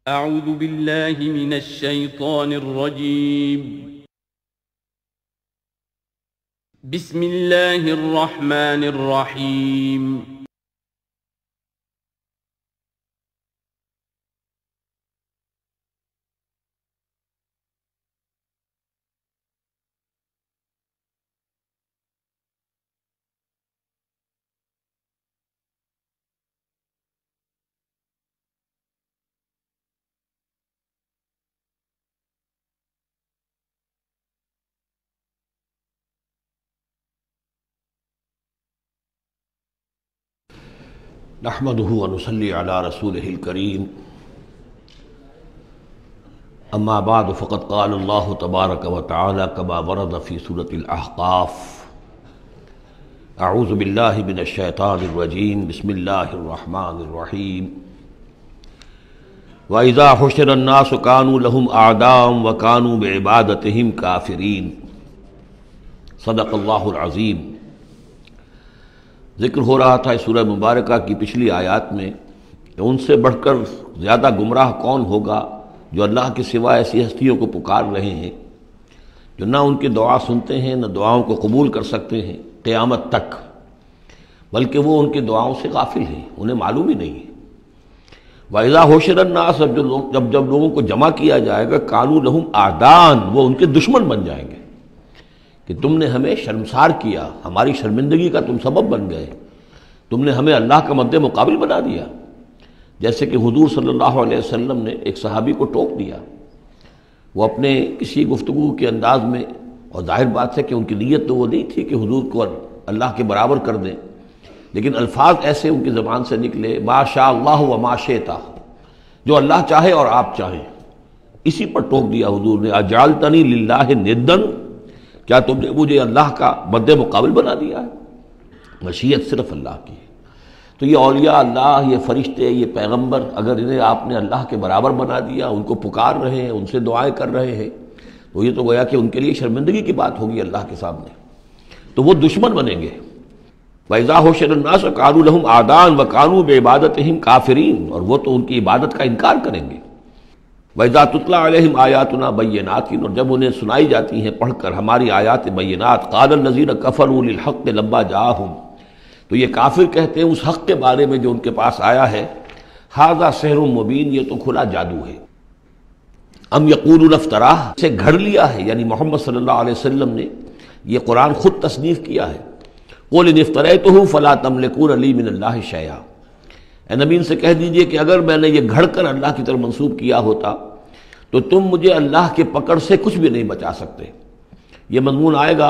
اعوذ باللہ من الشیطان الرجیم بسم اللہ الرحمن الرحیم نحمده ونصلي على رسوله الكريم اما بعد فقد قال الله تبارك وتعالى كما ورد في سورة الأحقاف اعوذ بالله من الشيطان الرجيم بسم الله الرحمن الرحيم وإذا حشر الناس كانوا لهم أعداء وكانوا بعبادتهم كافرين صدق الله العظيم۔ ذکر ہو رہا تھا اس سورہ مبارکہ کی پچھلی آیات میں کہ ان سے بڑھ کر زیادہ گمراہ کون ہوگا جو اللہ کے سوا ایسی ہستیوں کو پکار رہے ہیں جو نہ ان کی دعا سنتے ہیں نہ دعاؤں کو قبول کر سکتے ہیں قیامت تک، بلکہ وہ ان کی دعاؤں سے غافل ہیں، انہیں معلوم ہی نہیں ہے۔ وَإِذَا حُشِرَ النَّاسُ جب لوگوں کو جمع کیا جائے گا كَانُوا لَهُمْ أَعْدَاءً وہ ان کے دشمن بن جائیں گے کہ تم نے ہمیں شرمسار کیا، ہماری شرمندگی کا تم سبب بن گئے، تم نے ہمیں اللہ کا مد مقابل بنا دیا۔ جیسے کہ حضور صلی اللہ علیہ وسلم نے ایک صحابی کو ٹوک دیا، وہ اپنے کسی گفتگو کے انداز میں، اور ظاہر بات ہے کہ ان کی نیت تو وہ نہیں تھی کہ حضور کو اللہ کے برابر کر دیں، لیکن الفاظ ایسے ان کی زبان سے نکلے ما شاء اللہ و ما شئت، جو اللہ چاہے اور آپ چاہیں، اسی پر ٹوک دیا حضور نے، اجعلتنی للہ ندًا، کیا تم نے مجھے اللہ کا مد مقابل بنا دیا ہے؟ مشیت صرف اللہ کی ہے۔ تو یہ اولیاء اللہ، یہ فرشتے، یہ پیغمبر، اگر انہیں آپ نے اللہ کے برابر بنا دیا، ان کو پکار رہے ہیں، ان سے دعائیں کر رہے ہیں، تو یہ تو گویا کہ ان کے لیے شرمندگی کی بات ہوگی اللہ کے سامنے، تو وہ دشمن بنیں گے۔ وَإِذَا حُشِرَ النَّاسُ كَانُوا لَهُمْ أَعْدَاءً وَكَانُوا بِعِبَادَتِهِمْ كَافِرِينَ اور وہ تو ان کی عبادت کا انکار کریں گے۔ وَإِذَا تُتْلَىٰ عَلَيْهِمْ آيَاتُنَا بَيِّنَاتٍ اور جب انہیں سنائی جاتی ہیں پڑھ کر ہماری آیات بینات، قَالَ الَّذِينَ كَفَرُوا لِلْحَقِّ لَمَّا جَاءَهُمْ تو یہ کافر کہتے ہیں اس حق کے بارے میں جو ان کے پاس آیا ہے، هَذَا سِحْرٌ مُبِينٌ یہ تو کھلا جادو ہے۔ ام یقولون افطراہ سے گھڑ لیا ہے، یعنی محمد صلی اللہ علیہ وسلم نے یہ قرآن خود تصنیف کیا ہے۔ قُلْ إِنِ افْتَرَيْتُهُ فَلَا تَمْلِكُونَ لِي مِنَ اللَّهِ شَيْئًا اے نبی ان سے کہہ دیجئے کہ اگر میں نے یہ گھڑ کر اللہ کی طرف منسوب کیا ہوتا تو تم مجھے اللہ کے پکڑ سے کچھ بھی نہیں بچا سکتے۔ یہ مضمون آئے گا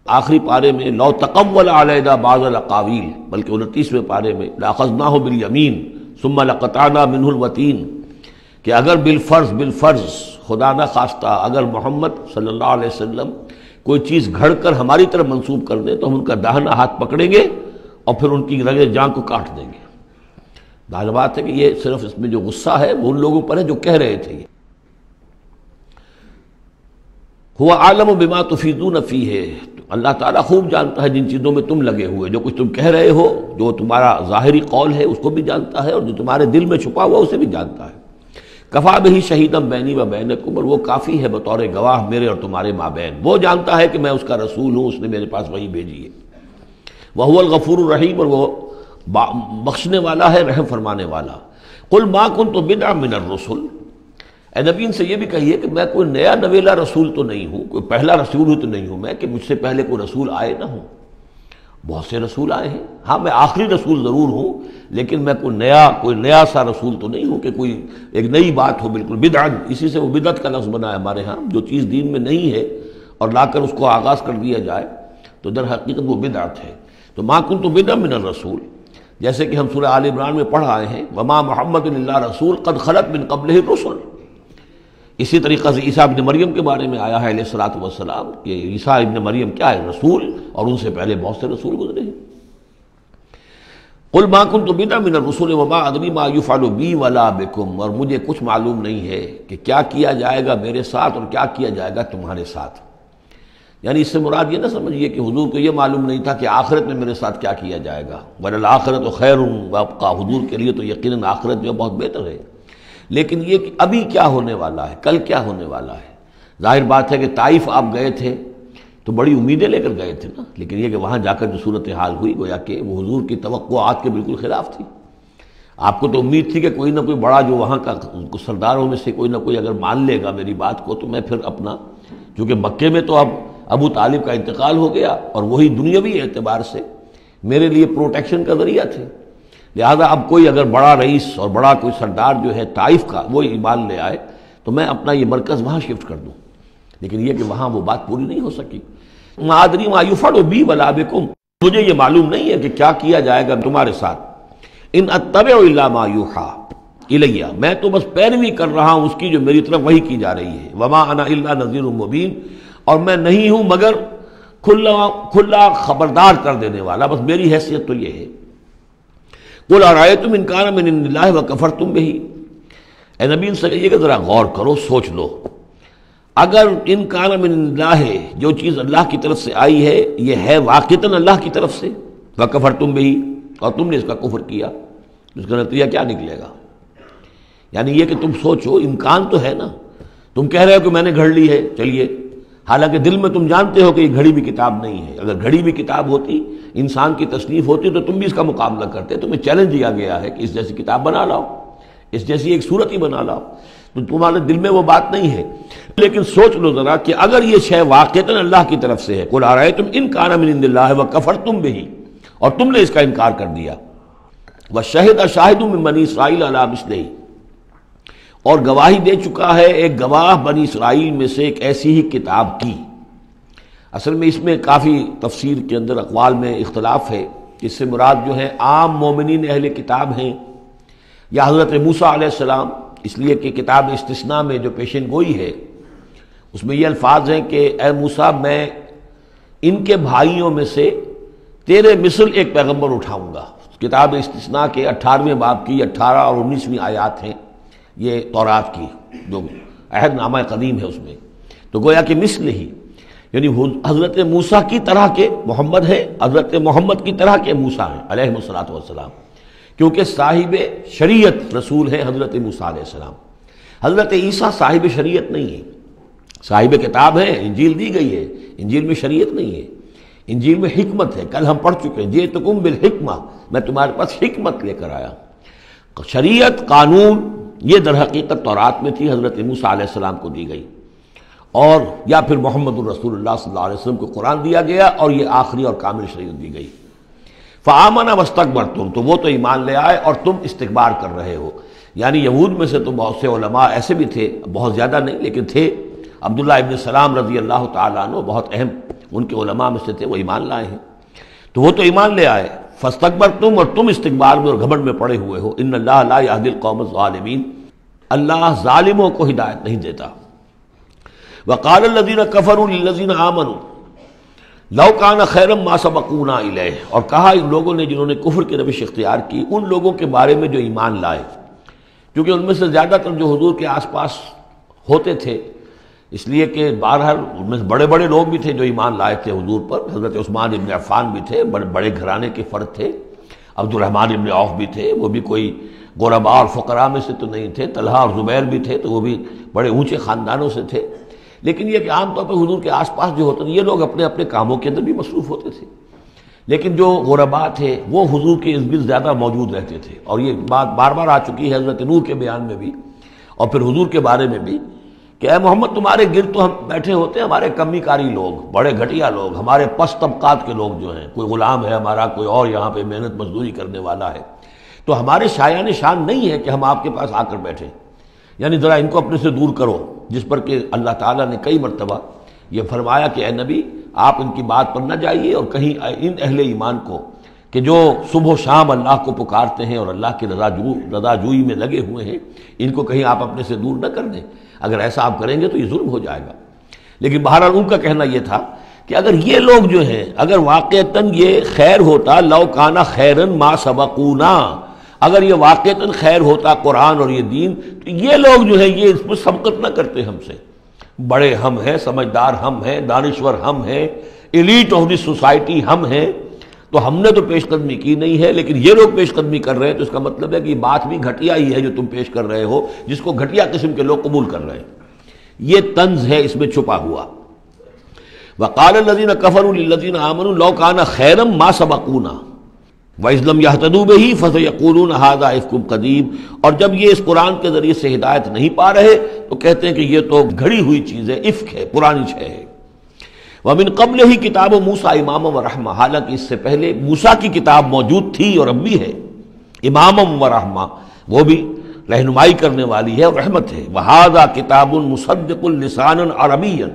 آخری پارے میں، لو تقول علینا بعض الاقاویل، بلکہ 29ویں پارے میں لاخذناہ بالیمین ثم لقطعنا منہ الوتین، کہ اگر بالفرض خدا نہ خواستہ اگر محمد صلی اللہ علیہ وسلم کوئی چیز گھڑ کر ہماری طرف منسوب کر دے تو ہم ان کا داہنا ہاتھ پکڑیں گے اور پھر ان کی رگے جان کو کاٹ دیں گے۔ ظاہر بات ہے کہ یہ صرف اس میں جو غصہ ہے وہ ان لوگوں پر ہے جو کہہ رہے تھے۔ هو عالم بما تفیدون فیہ اللہ تعالیٰ خوب جانتا ہے جن چیزوں میں تم لگے ہوئے، جو کچھ تم کہہ رہے ہو، جو تمہارا ظاہری قول ہے اس کو بھی جانتا ہے، اور جو تمہارے دل میں چھپا ہوا اسے بھی جانتا ہے۔ کفا بہ شہیدا بینی و بینکم اور وہ کافی ہے بطور گواہ میرے اور تمہارے مابین، وہ جانتا ہے کہ میں اس کا رسول ہوں، اس نے میرے پاس وحی بھیجی ہے۔ وہو الغفور الرحیم اور وہ بخشنے والا ہے، رحم فرمانے والا۔ قل ما کنت بدعا من الرسل اے نبی ان سے یہ بھی کہیے کہ میں کوئی نیا نویلا رسول تو نہیں ہوں، کوئی پہلا رسول ہوں تو نہیں ہوں میں کہ مجھ سے پہلے کوئی رسول آئے نہ ہوں۔ بہت سے رسول آئے ہیں، ہاں میں آخری رسول ضرور ہوں، لیکن میں کوئی نیا سا رسول تو نہیں ہوں کہ کوئی ایک نئی بات ہو بالکل۔ بدعت اسی سے وہ بدعت کا لفظ بنا ہے ہمارے ہاں، جو چیز دین میں نہیں ہے اور لا کر اس کو آغاز کر دیا جائے تو در حقیقت وہ بدعت ہے۔ تو ما کنت بدعا من الرسول، جیسے کہ ہم سورہ آل عمران میں پڑھ آئے ہیں وما محمد الا رسول قد خلت من قبلہ الرسل۔ اسی طریقہ سے عیسیٰ ابن مریم کے بارے میں آیا ہے علیہ الصلوۃ والسلام کہ عیسیٰ ابن مریم کیا ہے؟ رسول، اور ان سے پہلے بہت سے رسول گزرے ہیں۔ قل ما کنت بدعا من الرسل وما ادری ما یفعل بی ولا بکم اور مجھے کچھ معلوم نہیں ہے کہ کیا کیا جائے گا میرے ساتھ اور کیا کیا جائے گا تمہارے ساتھ۔ یعنی اس سے مراد یہ نہ سمجھیے کہ حضور کو یہ معلوم نہیں تھا کہ آخرت میں میرے ساتھ کیا کیا جائے گا، وللآخرۃ خیر وابقیٰ، حضور کے لیے تو یقیناً آخرت جو ہے بہت بہتر ہے، لیکن یہ کہ ابھی کیا ہونے والا ہے، کل کیا ہونے والا ہے۔ ظاہر بات ہے کہ طائف آپ گئے تھے تو بڑی امیدیں لے کر گئے تھے نا، لیکن یہ کہ وہاں جا کر جو صورتحال ہوئی گویا کہ وہ حضور کی توقعات کے بالکل خلاف تھی۔ آپ کو تو امید تھی کہ کوئی نہ کوئی بڑا جو وہاں کا سرداروں میں سے کوئی نہ کوئی اگر مان لے گا میری بات کو تو میں پھر اپنا، چونکہ مکے میں تو اب ابو طالب کا انتقال ہو گیا اور وہی دنیاوی اعتبار سے میرے لیے پروٹیکشن کا ذریعہ تھے، لہذا اب کوئی اگر بڑا رئیس اور بڑا کوئی سردار جو ہے طائف کا وہ ایمان لے آئے تو میں اپنا یہ مرکز وہاں شفٹ کر دوں، لیکن یہ کہ وہاں وہ بات پوری نہیں ہو سکی۔ ما ادری ما یفعل بی ولا بکم، مجھے یہ معلوم نہیں ہے کہ کیا کیا جائے گا تمہارے ساتھ۔ ان اتبع الا ما یوحی الی، میں تو بس پیروی کر رہا ہوں اس کی جو میری طرف وحی کی جا رہی ہے۔ وما انا الا نذیر مبین، اور میں نہیں ہوں مگر کھلا خبردار کر دینے والا، بس میری حیثیت تو یہ ہے۔ قل ارأیتم ان کان من عند اللہ وکفرتم بہ، اے نبی ان سے کہیے کہ ذرا غور کرو، سوچ لو، اگر ان کان من عند اللہ، جو چیز اللہ کی طرف سے آئی ہے یہ ہے واقعتاً اللہ کی طرف سے، وکفرتم بہ، اور تم نے اس کا کفر کیا، اس کا نتیجہ کیا نکلے گا؟ یعنی یہ کہ تم سوچو، امکان تو ہے نا، تم کہہ رہے ہو کہ میں نے گھڑ لی ہے، چلیے، حالانکہ دل میں تم جانتے ہو کہ یہ گھڑی بھی کتاب نہیں ہے، اگر گھڑی بھی کتاب ہوتی، انسان کی تصنیف ہوتی تو تم بھی اس کا مقابلہ کرتے، تمہیں چیلنج دیا گیا ہے کہ اس جیسی کتاب بنا لاؤ، اس جیسی ایک صورت ہی بنا لاؤ، تو تمہارے دل میں وہ بات نہیں ہے۔ لیکن سوچ لو ذرا کہ اگر یہ شے واقعتاً اللہ کی طرف سے ہے، قل ارأیتم ان کان من عند اللہ وکفرتم بہ، اور تم نے اس کا انکار کر دیا، وشہد شاہد من بنی اسرائیل علی مثلہ، اور گواہی دے چکا ہے ایک گواہ بنی اسرائیل میں سے ایک ایسی ہی کتاب کی۔ اصل میں اس میں کافی تفسیر کے اندر اقوال میں اختلاف ہے، اس سے مراد جو ہے عام مومنین اہل کتاب ہیں یا حضرت موسیٰ علیہ السلام، اس لیے کہ کتاب استثناء میں جو پیشن گوئی ہے اس میں یہ الفاظ ہیں کہ اے موسیٰ میں ان کے بھائیوں میں سے تیرے مثل ایک پیغمبر اٹھاؤں گا۔ کتاب استثناء کے 18ویں باب کی 18 اور 19ویں آیات ہیں یہ تورات کی، جو عہد نامہ قدیم ہے اس میں، تو گویا کہ مثل ہی، یعنی حضرت موسیٰ کی طرح کے محمد ہے، حضرت محمد کی طرح کے موسیٰ ہیں علیہ الصلوۃ والسلام، کیونکہ صاحب شریعت رسول ہے حضرت موسیٰ علیہ السلام۔ حضرت عیسیٰ صاحب شریعت نہیں ہے، صاحب کتاب ہے، انجیل دی گئی ہے، انجیل میں شریعت نہیں ہے، انجیل میں حکمت ہے، کل ہم پڑھ چکے ہیں جئتکم بالحکمہ، میں تمہارے پاس حکمت لے کر آیا۔ شریعت، قانون، یہ در حقیقت تورات میں تھی، حضرت موسیٰ علیہ السلام کو دی گئی، اور یا پھر محمد الرسول اللہ صلی اللہ علیہ وسلم کو قرآن دیا گیا اور یہ آخری اور کامل شریعت دی گئی۔ فآمنوا واستکبرتم، تو وہ تو ایمان لے آئے اور تم استکبار کر رہے ہو۔ یعنی یہود میں سے تو بہت سے علماء ایسے بھی تھے، بہت زیادہ نہیں لیکن تھے، عبداللہ ابن سلام رضی اللہ تعالیٰ عنہ بہت اہم ان کے علماء میں سے تھے، وہ ایمان لائے ہیں، تو وہ تو ایمان لے آئے۔ فاستکبرتم، اور تم استکبار میں اور گھمنڈ میں پڑے ہوئے ہو۔ ان اللہ لا یہدی القوم الظالمین، اللہ ظالموں کو ہدایت نہیں دیتا۔ وقال الذین کفروا للذین آمنوا لو کان خیرا ما سبقونا الیہ، اور کہا ان لوگوں نے جنہوں نے کفر کی روش اختیار کی ان لوگوں کے بارے میں جو ایمان لائے، کیونکہ ان میں سے زیادہ تر جو حضور کے آس پاس ہوتے تھے، اس لیے کہ بہرحال ان میں بڑے بڑے لوگ بھی تھے جو ایمان لائے تھے حضور پر، حضرت عثمان ابن عفان بھی تھے، بڑے گھرانے کے فرد تھے، عبد الرحمن ابن عوف بھی تھے، وہ بھی کوئی غرباء اور فقراء میں سے تو نہیں تھے، طلحہ اور زبیر بھی تھے تو وہ بھی بڑے اونچے خاندانوں سے تھے، لیکن یہ کہ عام طور پر حضور کے آس پاس جو ہوتے تھے یہ لوگ اپنے اپنے کاموں کے اندر بھی مصروف ہوتے تھے، لیکن جو غرباء تھے وہ حضور کے ارد گرد زیادہ موجود رہتے تھے، اور یہ بات بار بار آ چکی ہے حضرت نوح کے بیان میں بھی اور پھر حضور کے بارے میں بھی کہ اے محمد تمہارے گرد تو ہم بیٹھے ہوتے ہیں ہمارے کمی کاری لوگ، بڑے گھٹیا لوگ، ہمارے پس طبقات کے لوگ جو ہیں، کوئی غلام ہے ہمارا، کوئی اور یہاں پہ محنت مزدوری کرنے والا ہے، تو ہمارے شایان شان نہیں ہے کہ ہم آپ کے پاس آ کر بیٹھیں، یعنی ذرا ان کو اپنے سے دور کرو، جس پر کہ اللہ تعالیٰ نے کئی مرتبہ یہ فرمایا کہ اے نبی آپ ان کی بات پر نہ جائیے، اور کہیں ان اہل ایمان کو کہ جو صبح و شام اللہ کو پکارتے ہیں اور اللہ کی رضا جوئی میں لگے ہوئے ہیں، ان کو کہیں آپ اپنے سے دور نہ کر دیں، اگر ایسا آپ کریں گے تو یہ ظلم ہو جائے گا۔ لیکن بہرحال ان کا کہنا یہ تھا کہ اگر یہ لوگ جو ہیں، اگر واقعتاً یہ خیر ہوتا، لو کانا خیرن ما سبقونا، اگر یہ واقعتاً خیر ہوتا قرآن اور یہ دین، تو یہ لوگ جو ہیں یہ اس پر سبقت نہ کرتے ہم سے، بڑے ہم ہیں، سمجھدار ہم ہیں، دانشور ہم ہیں، ایلیٹ آف دی سوسائٹی ہم ہیں، تو ہم نے تو پیش قدمی کی نہیں ہے، لیکن یہ لوگ پیش قدمی کر رہے ہیں، تو اس کا مطلب ہے کہ یہ بات بھی گھٹیا ہی ہے جو تم پیش کر رہے ہو، جس کو گھٹیا قسم کے لوگ قبول کر رہے ہیں۔ یہ طنز ہے اس میں چھپا ہوا۔ وقال الذين كفروا للذين آمنوا لو كان خيرا ما سبقونا وإذ لم يهتدوا به فسيقولون هذا إفك قديم، اور جب یہ اس قرآن کے ذریعے سے ہدایت نہیں پا رہے تو کہتے ہیں کہ یہ تو گھڑی ہوئی چیز ہے، افک ہے، پرانی شے ہے۔ ومن قبلہ کتاب موسیٰ اماما ورحمہ، حالانکہ اس سے پہلے موسیٰ کی کتاب موجود تھی اور اب بھی ہے، اماما ورحمہ، وہ بھی رہنمائی کرنے والی ہے اور رحمت ہے۔ وہذا کتاب مصدق لسانا عربیا،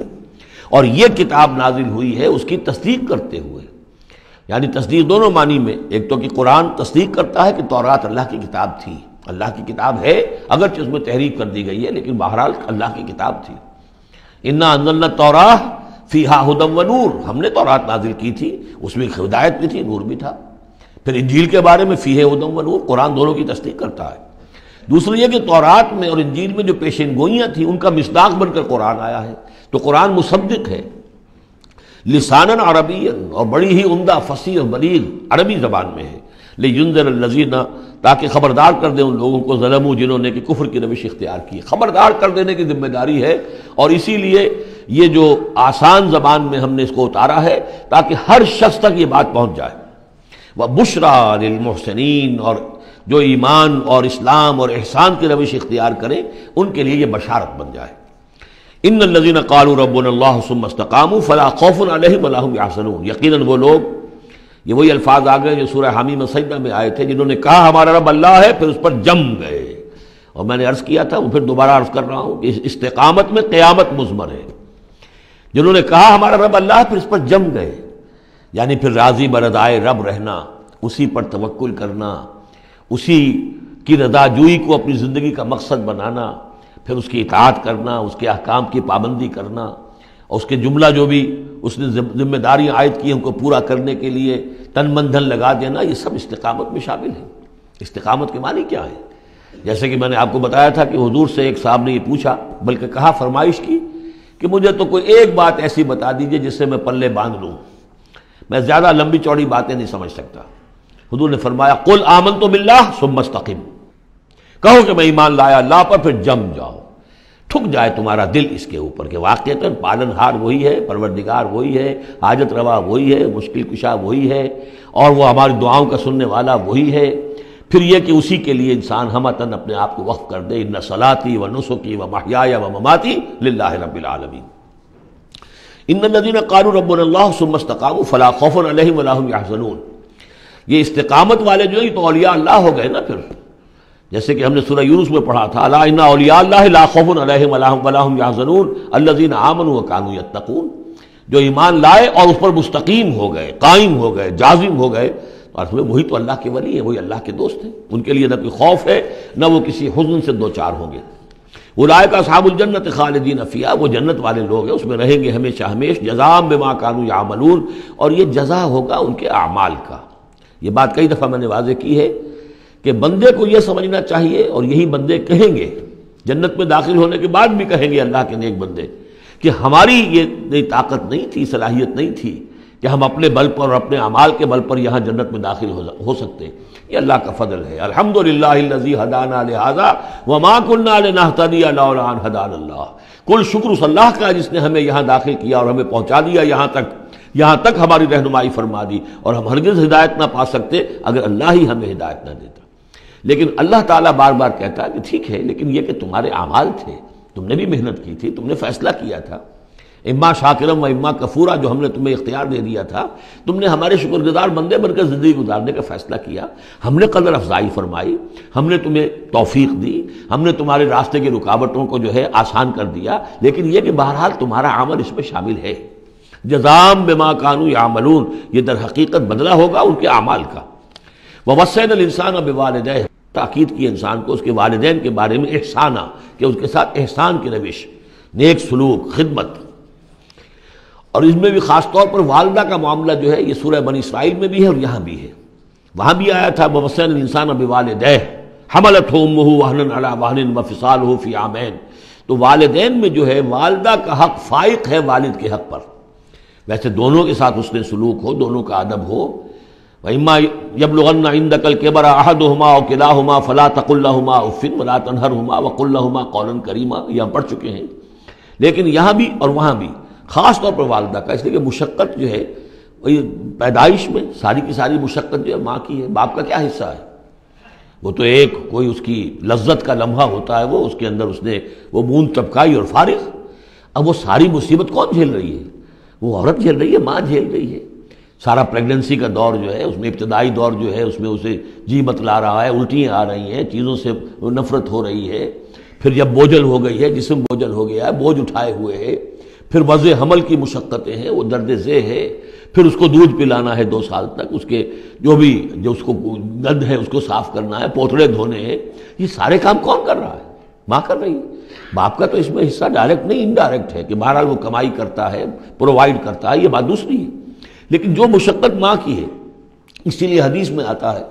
اور یہ کتاب نازل ہوئی ہے اس کی تصدیق کرتے ہوئے، یعنی تصدیق دونوں معنی میں، ایک تو کہ قرآن تصدیق کرتا ہے کہ تورات اللہ کی کتاب تھی، اللہ کی کتاب ہے، اگرچہ اس میں تحریف کر دی گئی ہے لیکن بہرحال اللہ کی کتاب تھی۔ انا انزلنا التوراۃ فیہا ھدی ونور، ہم نے تورات نازل کی تھی، اس میں ہدایت بھی تھی، نور بھی تھا۔ پھر انجیل کے بارے میں فیہ ھدی ونور، قرآن دونوں کی تصدیق کرتا ہے۔ دوسری یہ کہ تورات میں اور انجیل میں جو پیشین گوئیاں تھیں ان کا مصداق بن کر قرآن آیا ہے، تو قرآن مصدق ہے لساناً عربی، اور بڑی ہی عمدہ فصیح اور بلیغ عربی زبان میں ہے، لینذر الذین، تاکہ خبردار کر دے ان لوگوں کو ظلموا، جنہوں نے کہ کفر کی روش اختیار کی، خبردار کر دینے کی ذمہ داری ہے، اور اسی لیے یہ جو آسان زبان میں ہم نے اس کو اتارا ہے تاکہ ہر شخص تک یہ بات پہنچ جائے۔ وبشریٰ للمحسنین، اور جو ایمان اور اسلام اور احسان کی روش اختیار کریں ان کے لیے یہ بشارت بن جائے۔ ان الذین قالوا ربنا اللہ ثم استقاموا فلا خوف علیہم ولا هم یحزنون، یقیناً وہ لوگ، یہ وہی الفاظ آ گئے جو سورہ حمیم سجدہ میں آئے تھے، جنہوں نے کہا ہمارا رب اللہ ہے پھر اس پر جم گئے، اور میں نے عرض کیا تھا، وہ پھر دوبارہ عرض کر رہا ہوں کہ استقامت میں قیامت مضمر ہے۔ جنہوں نے کہا ہمارا رب اللہ ہے پھر اس پر جم گئے، یعنی پھر راضی برضائے رب رہنا، اسی پر توکل کرنا، اسی کی رضا جوئی کو اپنی زندگی کا مقصد بنانا، پھر اس کی اطاعت کرنا، اس کے احکام کی پابندی کرنا، اور اس کے جملہ جو بھی اس نے ذمہ داریاں عائد کی ان کو پورا کرنے کے لیے تن من دھن لگا دینا، یہ سب استقامت میں شامل ہے۔ استقامت کے معنی کیا ہے؟ جیسے کہ میں نے آپ کو بتایا تھا کہ حضور سے ایک صاحب نے یہ پوچھا، بلکہ کہا، فرمائش کی کہ مجھے تو کوئی ایک بات ایسی بتا دیجئے جس سے میں پلے باندھ لوں، میں زیادہ لمبی چوڑی باتیں نہیں سمجھ سکتا۔ حضور نے فرمایا، قل آمنت باللہ ثم استقم، کہو کہ میں ایمان لایا اللہ پر، پھر جم جاؤ، ٹھک جائے تمہارا دل اس کے اوپر کہ واقعتاً پالن ہار وہی ہے، پروردگار وہی ہے، حاجت روا وہی ہے، مشکل کشا وہی ہے، اور وہ ہماری دعاؤں کا سننے والا وہی ہے۔ پھر یہ کہ اسی کے لیے انسان ہمتاً اپنے آپ کو وقف کر دے، ان صلاتی و نسکی و محیای و مماتی للہ رب العالمین۔ ان الذین قالوا ربنا اللہ ثم استقاموا فلا خوف علیہم ولا هم یحزنون، یہ استقامت والے جو ہیں تو اولیاء اللہ ہو گئے نا۔ پھر جیسے کہ ہم نے سورہ یونس میں پڑھا تھا، الا ان اولیاء اللہ لا خوف علیہم ولا هم یحزنون الذین آمنوا وکانوا یتقون، جو ایمان لائے اور اس پر مستقیم ہو گئے، قائم ہو گئے، جازم ہو گئے، اور وہی تو اللہ کے ولی ہیں، وہی اللہ کے دوست ہیں، ان کے لیے نہ کوئی خوف ہے نہ وہ کسی حزن سے دوچار ہوں گے۔ اولئک اصحاب الجنت خالدین فیہا، وہ جنت والے لوگ ہیں، اس میں رہیں گے ہمیشہ ہمیش، جزاء بما کانوا یعملون، اور یہ جزا ہوگا ان کے اعمال کا۔ یہ بات کئی دفعہ میں نے واضح کی ہے کہ بندے کو یہ سمجھنا چاہیے، اور یہی بندے کہیں گے جنت میں داخل ہونے کے بعد بھی کہیں گے اللہ کے نیک بندے، کہ ہماری یہ طاقت نہیں تھی، صلاحیت نہیں تھی کہ ہم اپنے بل پر اور اپنے اعمال کے بل پر یہاں جنت میں داخل ہو سکتے، یہ اللہ کا فضل ہے۔ الحمدللہ الذی ہدانا لہذا وما كنا لنہتدی لولا ان ہدانا اللہ، کل شکر اس اللہ کا جس نے ہمیں یہاں داخل کیا اور ہمیں پہنچا دیا یہاں تک ہماری رہنمائی فرما دی، اور ہم ہرگز ہدایت نہ پا سکتے اگر اللہ ہی ہمیں ہدایت نہ دیتا۔ لیکن اللہ تعالیٰ بار بار کہتا ہے کہ ٹھیک ہے، لیکن یہ کہ تمہارے اعمال تھے، تم نے بھی محنت کی تھی، تم نے فیصلہ کیا تھا، اما شاکرم و اما کفورا، جو ہم نے تمہیں اختیار دے دیا تھا، تم نے ہمارے شکر گزار بندے بن کر زندگی گزارنے کا فیصلہ کیا، ہم نے قدر افزائی فرمائی، ہم نے تمہیں توفیق دی، ہم نے تمہارے راستے کی رکاوٹوں کو جو ہے آسان کر دیا، لیکن یہ کہ بہرحال تمہارا عمل اس میں شامل ہے۔ جزام بما کانوا یعملون، یہ در حقیقت بدلہ ہوگا ان کے اعمال کا۔ ووصینا الانسان بوالدیہ، تاکید کی انسان کو اس کے والدین کے بارے میں احسانہ، کہ اس کے ساتھ احسان کی روش، نیک سلوک، خدمت، اور اس میں بھی خاص طور پر والدہ کا معاملہ جو ہے یہ سورہ بنی اسرائیل میں بھی ہے اور یہاں بھی ہے۔ وہاں بھی آیا تھا ووصینا الانسان بوالدیہ حملتہ امہ وہنا علی وہن وفصالہ فی عامین، تو والدین میں جو ہے والدہ کا حق فائق ہے والد کے حق پر، ویسے دونوں کے ساتھ اس نے سلوک ہو، دونوں کا ادب ہو، وَإِمَّا يَبْلُغَنَّ عِندَكَ الْكِبَرَ أَحَدُهُمَا أَوْ كِلَاهُمَا فَلَا تَقُل لَّهُمَا أُفٍّ وَلَا تَنْهَرْهُمَا وَقُل لَّهُمَا قَوْلًا كَرِيمًا، یہ ہم پڑھ چکے ہیں. لیکن یہاں بھی اور وہاں بھی خاص طور پر والدہ کا، اس لیے کہ مشقت جو ہے وہی پیدائش میں ساری کی ساری مشقت جو ہے ماں کی ہے. باپ کا کیا حصہ ہے؟ وہ تو ایک کوئی اس کی لذت کا لمحہ ہوتا ہے، وہ اس کے اندر اس نے وہ مون ٹپکائی اور فارغ. اب وہ ساری مصیبت کون جھیل رہی ہے؟ وہ عورت جھیل رہی ہے، ماں جھیل رہی ہے. سارا پریگننسی کا دور جو ہے اس میں ابتدائی دور جو ہے اس میں اسے جی بتلا رہا ہے، الٹیاں آ رہی ہیں، چیزوں سے نفرت ہو رہی ہے. پھر جب بوجھل ہو گئی ہے، جسم بوجھل ہو گیا ہے، بوجھ اٹھائے ہوئے ہے، پھر وضع حمل کی مشقتیں ہیں، وہ درد ذہ ہے، پھر اس کو دودھ پلانا ہے 2 سال تک، اس کے جو اس کو گند ہے اس کو صاف کرنا ہے، پوتڑے دھونے ہیں. یہ سارے کام کون کر رہا ہے؟ ماں کر رہی ہے. باپ کا تو اس میں حصہ ڈائریکٹ نہیں، انڈائریکٹ ہے کہ بہرحال وہ کمائی کرتا ہے، پرووائڈ کرتا ہے، یہ بات دوسری ہے. لیکن جو مشقت ماں کی ہے، اسی لیے حدیث میں آتا ہے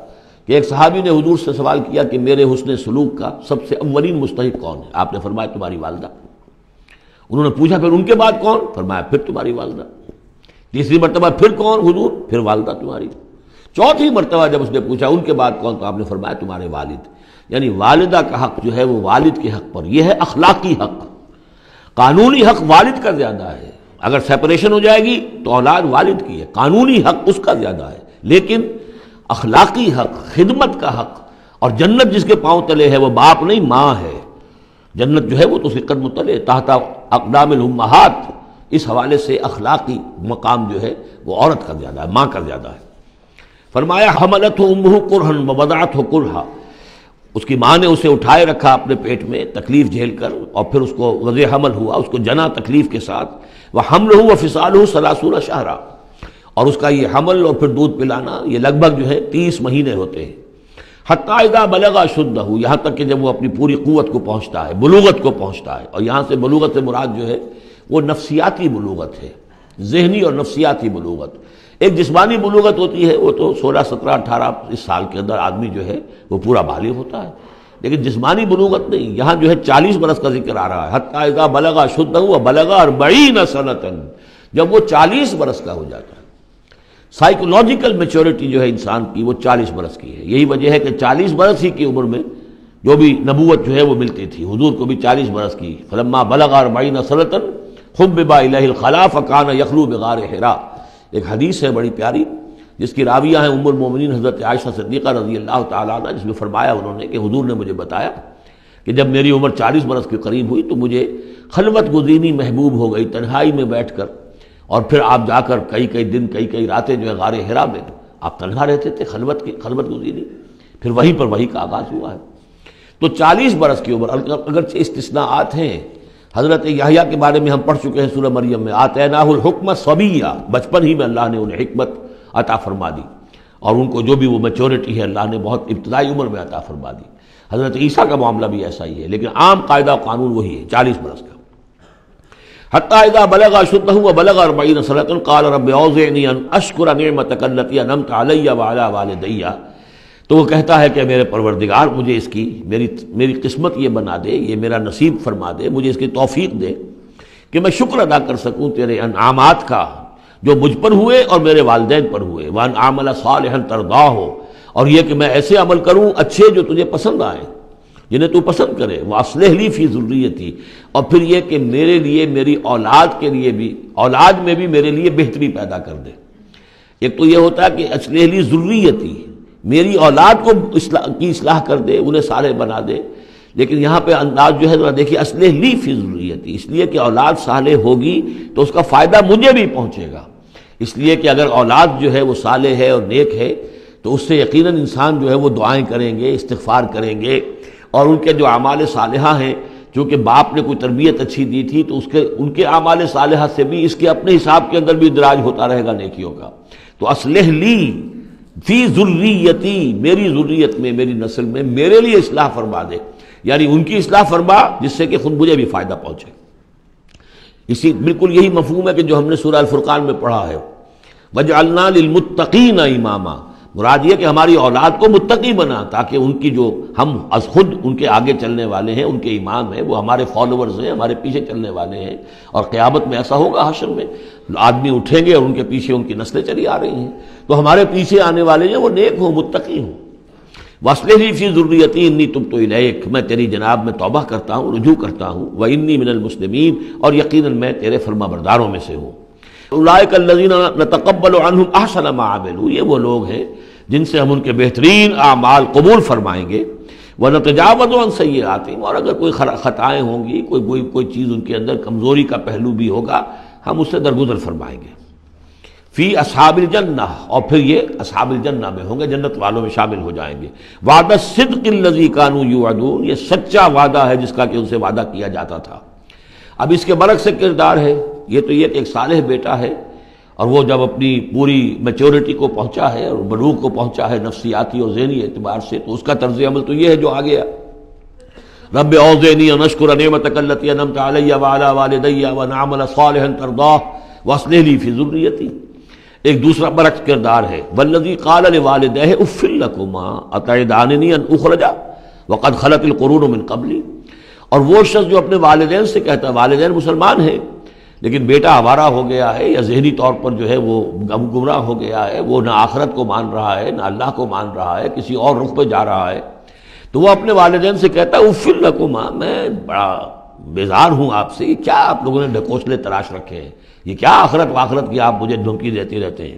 کہ ایک صحابی نے حضور سے سوال کیا کہ میرے حسن سلوک کا سب سے اولین مستحق کون ہے؟ آپ نے فرمایا تمہاری والدہ. انہوں نے پوچھا پھر ان کے بعد کون؟ فرمایا پھر تمہاری والدہ. تیسری مرتبہ پھر کون؟ حضور پھر والدہ تمہاری. چوتھی مرتبہ جب اس نے پوچھا ان کے بعد کون، تو آپ نے فرمایا تمہارے والد. یعنی والدہ کا حق جو ہے وہ والد کے حق پر، یہ ہے اخلاقی حق. قانونی حق والد کا زیادہ ہے. اگر سیپریشن ہو جائے گی تو اولاد والد کی ہے، قانونی حق اس کا زیادہ ہے. لیکن اخلاقی حق، خدمت کا حق اور جنت جس کے پاؤں تلے ہے وہ باپ نہیں ماں ہے. جنت جو ہے وہ تو اس کے قدم تلے تحت اقدام الامہات. اس حوالے سے اخلاقی مقام جو ہے وہ عورت کا زیادہ ہے، ماں کا زیادہ ہے. فرمایا حملتہ امہ کرہا ووضعتہ کرہا، اس کی ماں نے اسے اٹھائے رکھا اپنے پیٹ میں تکلیف جھیل کر، اور پھر اس کو وضع حمل ہوا، اس کو جنا تکلیف کے ساتھ. وحملہ وفصالہ 30 شہرا، اور اس کا یہ حمل اور پھر دودھ پلانا یہ لگ بھگ جو ہے 30 مہینے ہوتے ہیں. حتیٰ اذا بلغ اشدہ، یہاں تک کہ جب وہ اپنی پوری قوت کو پہنچتا ہے، بلوغت کو پہنچتا ہے. اور یہاں سے بلوغت سے مراد جو ہے وہ نفسیاتی بلوغت ہے، ذہنی اور نفسیاتی بلوغت. ایک جسمانی بلوغت ہوتی ہے، وہ تو 16 17 18 اس سال کے اندر آدمی جو ہے وہ پورا بالغ ہوتا ہے. لیکن جسمانی بلوغت نہیں، یہاں جو ہے 40 برس کا ذکر آ رہا ہے. حتیٰ اذا بلغ اشدہ وبلغ 40 سنۃ، جب وہ 40 برس کا ہو جاتا ہے. سائیکولوجیکل میچورٹی جو ہے انسان کی وہ 40 برس کی ہے. یہی وجہ ہے کہ 40 برس ہی کی عمر میں جو بھی نبوت جو ہے وہ ملتی تھی. حضور کو بھی 40 برس کی. فلما بلغ 40 سنۃ حبب الیہ الخلاء فکان یخلو بغار حراء. ایک حدیث ہے بڑی پیاری جس کی راویہ ہیں ام المومنین حضرت عائشہ صدیقہ رضی اللہ تعالیٰ عنہ، جس میں فرمایا انہوں نے کہ حضور نے مجھے بتایا کہ جب میری عمر 40 برس کے قریب ہوئی تو مجھے خلوت گزینی محبوب ہو گئی، تنہائی میں بیٹھ کر. اور پھر آپ جا کر کئی دن کئی راتیں جو ہے غار حرا میں آپ تنہا رہتے تھے، خلوت گزینی. پھر وہیں پر وہی کا آغاز ہوا ہے. تو 40 برس کی عمر، اگرچہ استثناءات ہیں. حضرت یحییٰ کے بارے میں ہم پڑھ چکے ہیں سورہ مریم میں، آتیناہ الحکم صبیہ، بچپن ہی میں اللہ نے انہیں حکمت عطا فرما دی، اور ان کو جو بھی وہ میچورٹی ہے اللہ نے بہت ابتدائی عمر میں عطا فرما دی. حضرت عیسیٰ کا معاملہ بھی ایسا ہی ہے، لیکن عام قاعدہ و قانون وہی ہے 40 برس کا. حتیٰ اذا بلغ اشدہ وبلغ 40 سنۃ قال رب اوزعنی ان اشکر نعمتک التی انعمت علی وعلی والدی. تو وہ کہتا ہے کہ میرے پروردگار مجھے اس کی میری قسمت یہ بنا دے، یہ میرا نصیب فرما دے، مجھے اس کی توفیق دے کہ میں شکر ادا کر سکوں تیرے انعامات کا جو مجھ پر ہوئے اور میرے والدین پر ہوئے. وان اعمل صالحا ترضاہ، اور یہ کہ میں ایسے عمل کروں اچھے جو تجھے پسند آئیں، جنہیں تو پسند کرے. واصلح لی فی ذریتی، اور پھر یہ کہ میرے لیے میری اولاد کے لیے بھی، اولاد میں بھی میرے لیے بہتری پیدا کر دے. ایک تو یہ ہوتا ہے کہ اصلح لی ذریتی، میری اولاد کو اصلاح کر دے، انہیں صالح بنا دے. لیکن یہاں پہ انداز جو ہے ذرا دیکھیے، اصلح لی فی ذریتی، اس لیے کہ اولاد صالح ہوگی تو اس کا فائدہ مجھے بھی پہنچے گا. اس لیے کہ اگر اولاد جو ہے وہ صالح ہے اور نیک ہے تو اس سے یقیناً انسان جو ہے وہ دعائیں کریں گے، استغفار کریں گے، اور ان کے جو اعمال صالحہ ہیں، چونکہ باپ نے کوئی تربیت اچھی دی تھی تو ان کے اعمال صالحہ سے بھی اس کے اپنے حساب کے اندر بھی ادراج ہوتا رہے گا نیکیوں کا. تو اصلح لی فی ذریتی، میری ذریت میں، میری نسل میں میرے لیے اصلاح فرما دے، یعنی ان کی اصلاح فرما جس سے کہ خود مجھے بھی فائدہ پہنچے. اسی بالکل یہی مفہوم ہے کہ جو ہم نے سورہ الفرقان میں پڑھا ہے، وَجْعَلْنَا لِلْمُتَّقِينَ إِمَامًا، مراد یہ کہ ہماری اولاد کو متقی بنا، تاکہ ان کی جو ہم از خود ان کے آگے چلنے والے ہیں، ان کے امام ہیں، وہ ہمارے فالوورز ہیں، ہمارے پیچھے چلنے والے ہیں، اور قیامت میں ایسا ہوگا حشر میں آدمی اٹھیں گے اور ان کے پیچھے ان کی نسلیں چلی آ رہی ہیں، تو ہمارے پیچھے آنے والے ہیں وہ نیک ہوں، متقی ہوں۔ وَأَصْلِحْ لِي فِي ذُرِّيَّتِي إِنِّي تُبْتُ إِلَيْكَ، میں تیری جناب میں توبہ کرتا ہوں، رجوع کرتا ہوں، وَإِنِّي مِنَ الْمُسْلِمِينَ، اور یقیناً میں تیرے فرما برداروں میں سے ہوں۔ أُولَٰئِكَ الَّذِينَ نَتَقَبَّلُ عَنْهُمْ أَحْسَنَ مَا عَمِلُوا، یہ وہ لوگ ہیں جن سے ہم ان کے بہترین اعمال قبول فرمائیں گے۔ وَنَتَجَاوَزُ عَنْ سَيِّئَاتِهِمْ، اور اگر کوئی خطائیں ہوں گی، کوئی چیز ان کے اندر کمزوری کا پہلو بھی ہوگا، ہم اس سے درگزر فرمائیں گے۔ فی اصحاب الجنہ، اور پھر یہ اصحاب الجنہ میں ہوں گے، جنت والوں میں شامل ہو جائیں گے۔ وعد الصدق الذی کانوا یوعدون، یہ سچا وعدہ ہے جس کا کہ ان سے وعدہ کیا جاتا تھا۔ اب اس کے برعکس کردار ہے، یہ تو یہ کہ ایک صالح بیٹا ہے، اور وہ جب اپنی پوری میچورٹی کو پہنچا ہے اور بلوغ کو پہنچا ہے نفسیاتی اور ذہنی اعتبار سے، تو اس کا طرز عمل تو یہ ہے جو آ گیا، رب اوزعنی ان اشکر نعمتک التی انعمت علی وعلی والدی وان اعمل صالحا ترضاہ واصلح لی فی ذریتی۔ ایک دوسرا برعکس کردار ہے، والذی قال لوالدیہ اف لکما اتعداننی ان اخرج وقد خلت القرون من قبلی، اور وہ شخص جو اپنے والدین سے کہتا ہے، والدین مسلمان ہیں لیکن بیٹا آوارہ ہو گیا ہے یا ذہنی طور پر جو ہے وہ گمراہ ہو گیا ہے، وہ نہ آخرت کو مان رہا ہے نہ اللہ کو مان رہا ہے، کسی اور رخ پہ جا رہا ہے، تو وہ اپنے والدین سے کہتا ہے اف لکما، میں بڑا بیزار ہوں آپ سے، یہ کیا آپ لوگوں نے ڈھکوسلے تراش رکھے ہیں، یہ کیا آخرت واخرت کی آپ مجھے دھمکی دیتے رہتے ہیں۔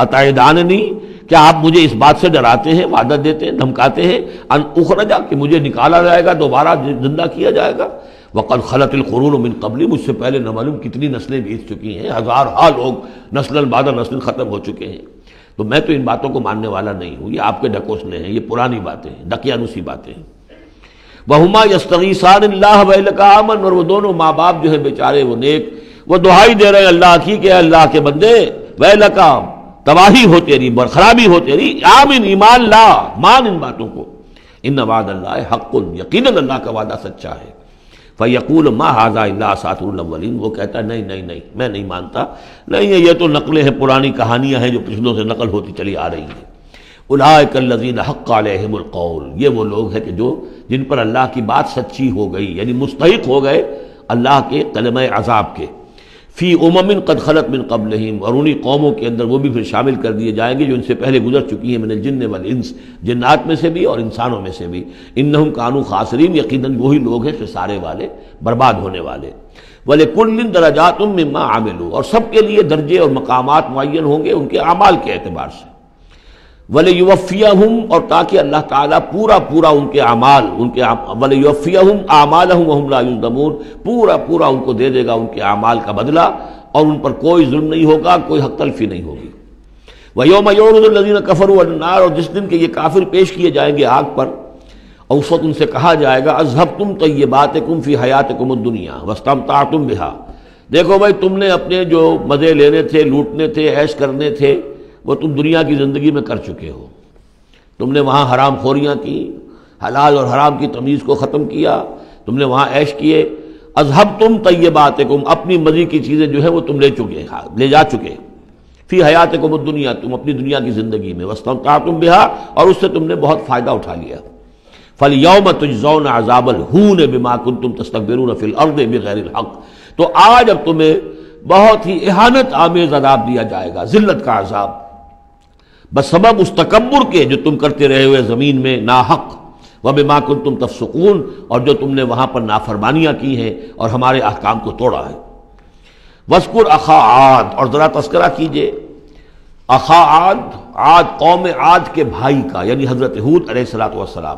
اتعداننی، کیا آپ مجھے اس بات سے ڈراتے ہیں، وعدہ دیتے ہیں، دھمکاتے ہیں، ان اخرجا، کہ مجھے نکالا جائے گا، دوبارہ زندہ کیا جائے گا، وقد خلت القرون من قبلی، مجھ سے پہلے نہ معلوم کتنی نسلیں بیت چکی ہیں، ہزارہا لوگ نسل بعد نسل ختم ہو چکے ہیں، تو میں تو ان باتوں کو ماننے والا نہیں ہوں، یہ آپ کے ڈھکوسلے ہیں، یہ پرانی باتیں ہیں، دقیانوسی باتیں ہیں۔ وَهُمَا يَسْتَغِيثَانِ اللَّهَ وَإِلَيْكَ آمَنُوا، اور وہ دونوں ماں باپ جو ہیں بیچارے وہ نیک، وہ دعائی دے رہے ہیں اللہ کی کہ اللہ کے بندے، وَإِلَيْكَ، تباہی ہو تیری، خرابی ہو تیری، آمن، ایمان لا، مان ان باتوں کو، ان وعد اللہ حق، یقیناً اللہ کا وعدہ سچا ہے۔ فَيَقُولُ مَا هَذَا إِلَّا أَسَاطِيرُ الْأَوَّلِينَ، وہ کہتا ہے نہیں، میں نہیں مانتا، نہیں یہ تو نقلیں ہیں، پرانی کہانیاں ہیں جو پچھلوں سے نقل ہوتی چلی آ رہی ہیں۔ اولئک الذین حق علیہم القول، یہ وہ لوگ ہیں کہ جن پر اللہ کی بات سچی ہو گئی، یعنی مستحق ہو گئے اللہ کے کلمہ عذاب کے، فی امم قد خلت من قبلہم، اور انہی قوموں کے اندر وہ بھی پھر شامل کر دیے جائیں گے جو ان سے پہلے گزر چکی ہیں، من الجن والانس، جنات میں سے بھی اور انسانوں میں سے بھی، انہم کانوا خاسرین، یقیناً وہی لوگ ہیں خسارے والے، برباد ہونے والے۔ وَلِكُلٍّ دَرَجَاتٌ مِّمَّا عَمِلُوا، اور سب کے لیے درجے اور مقامات معین ہوں گے ان کے اعمال کے اعتبار سے۔ وَلِيُوَفِّيَهُمْ، اور تاکہ اللہ تعالیٰ پورا ان کے اعمال، وَلِيُوَفِّيَهُمْ أَعْمَالَهُمْ وَهُمْ لَا يُظْلَمُونَ، پورا ان کو دے دے گا ان کے اعمال کا بدلہ، اور ان پر کوئی ظلم نہیں ہوگا، کوئی حق تلفی نہیں ہوگی۔ وَيَوْمَ يُعْرَضُ الَّذِينَ كَفَرُوا عَلَى النَّارِ، اور جس دن کہ یہ کافر پیش کیے جائیں گے آگ پر، اور اس وقت ان سے کہا جائے گا اذهبتم طیباتکم فی حیاتکم الدنیا واستمتعتم بها، دیکھو بھائی تم نے اپنے جو مزے لینے تھے، لوٹنے تھے، عیش کرنے تھے، وہ تم دنیا کی زندگی میں کر چکے ہو، تم نے وہاں حرام خوریاں کی، حلال اور حرام کی تمیز کو ختم کیا، تم نے وہاں عیش کیے، اذهبتم طیباتکم، اپنی مزے کی چیزیں جو ہے وہ تم لے جا چکے، فی حیاتکم الدنیا، تم اپنی دنیا کی زندگی میں، واستمتعتم بها، اور اس سے تم نے بہت فائدہ اٹھا لیا۔ فَالْيَوْمَ تُجْزَوْنَ عَذَابَ الْهُونِ بِمَا كُنتُمْ تَسْتَكْبِرُونَ فِي الْأَرْضِ بِغَيْرِ الْحَقِّ، تو آج اب تمہیں بہت ہی اہانت آمیز عذاب دیا جائے گا، ذلت کا عذاب، بسبب اس تکبر کے جو تم کرتے رہے ہوئے زمین میں ناحق، وَبِمَا كُنتُمْ تَفْسُقُونَ، اور جو تم نے وہاں پر نافرمانیاں کی ہیں اور ہمارے احکام کو توڑا ہے۔ وَاذْكُرْ أَخَا عَادٍ، اور ذرا تذکرہ کیجئے اخا عاد قوم عاد کے بھائی کا، یعنی حضرت ہود علیہ الصلوۃ والسلام،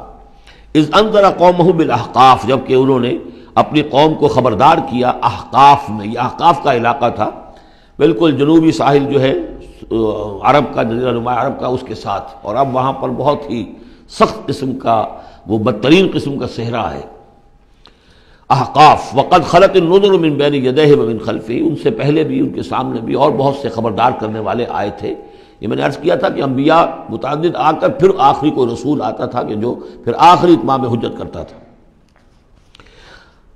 اذ انذر قومہ بالاحقاف، جب کہ انہوں نے اپنی قوم کو خبردار کیا احقاف میں، یہ احقاف کا علاقہ تھا بالکل جنوبی ساحل جو ہے عرب کا، جزیرہ نما عرب کا، اس کے ساتھ، اور اب وہاں پر بہت ہی سخت قسم کا، وہ بدترین قسم کا صحرا ہے احقاف۔ وقد خلت النذر من بین یدیہ ومن خلفہ، ان سے پہلے بھی ان کے سامنے بھی اور بہت سے خبردار کرنے والے آئے تھے۔ یہ میں نے عرض کیا تھا کہ انبیاء متعدد آ کر پھر آخری کوئی رسول آتا تھا کہ جو پھر آخری اتمام حجت کرتا تھا۔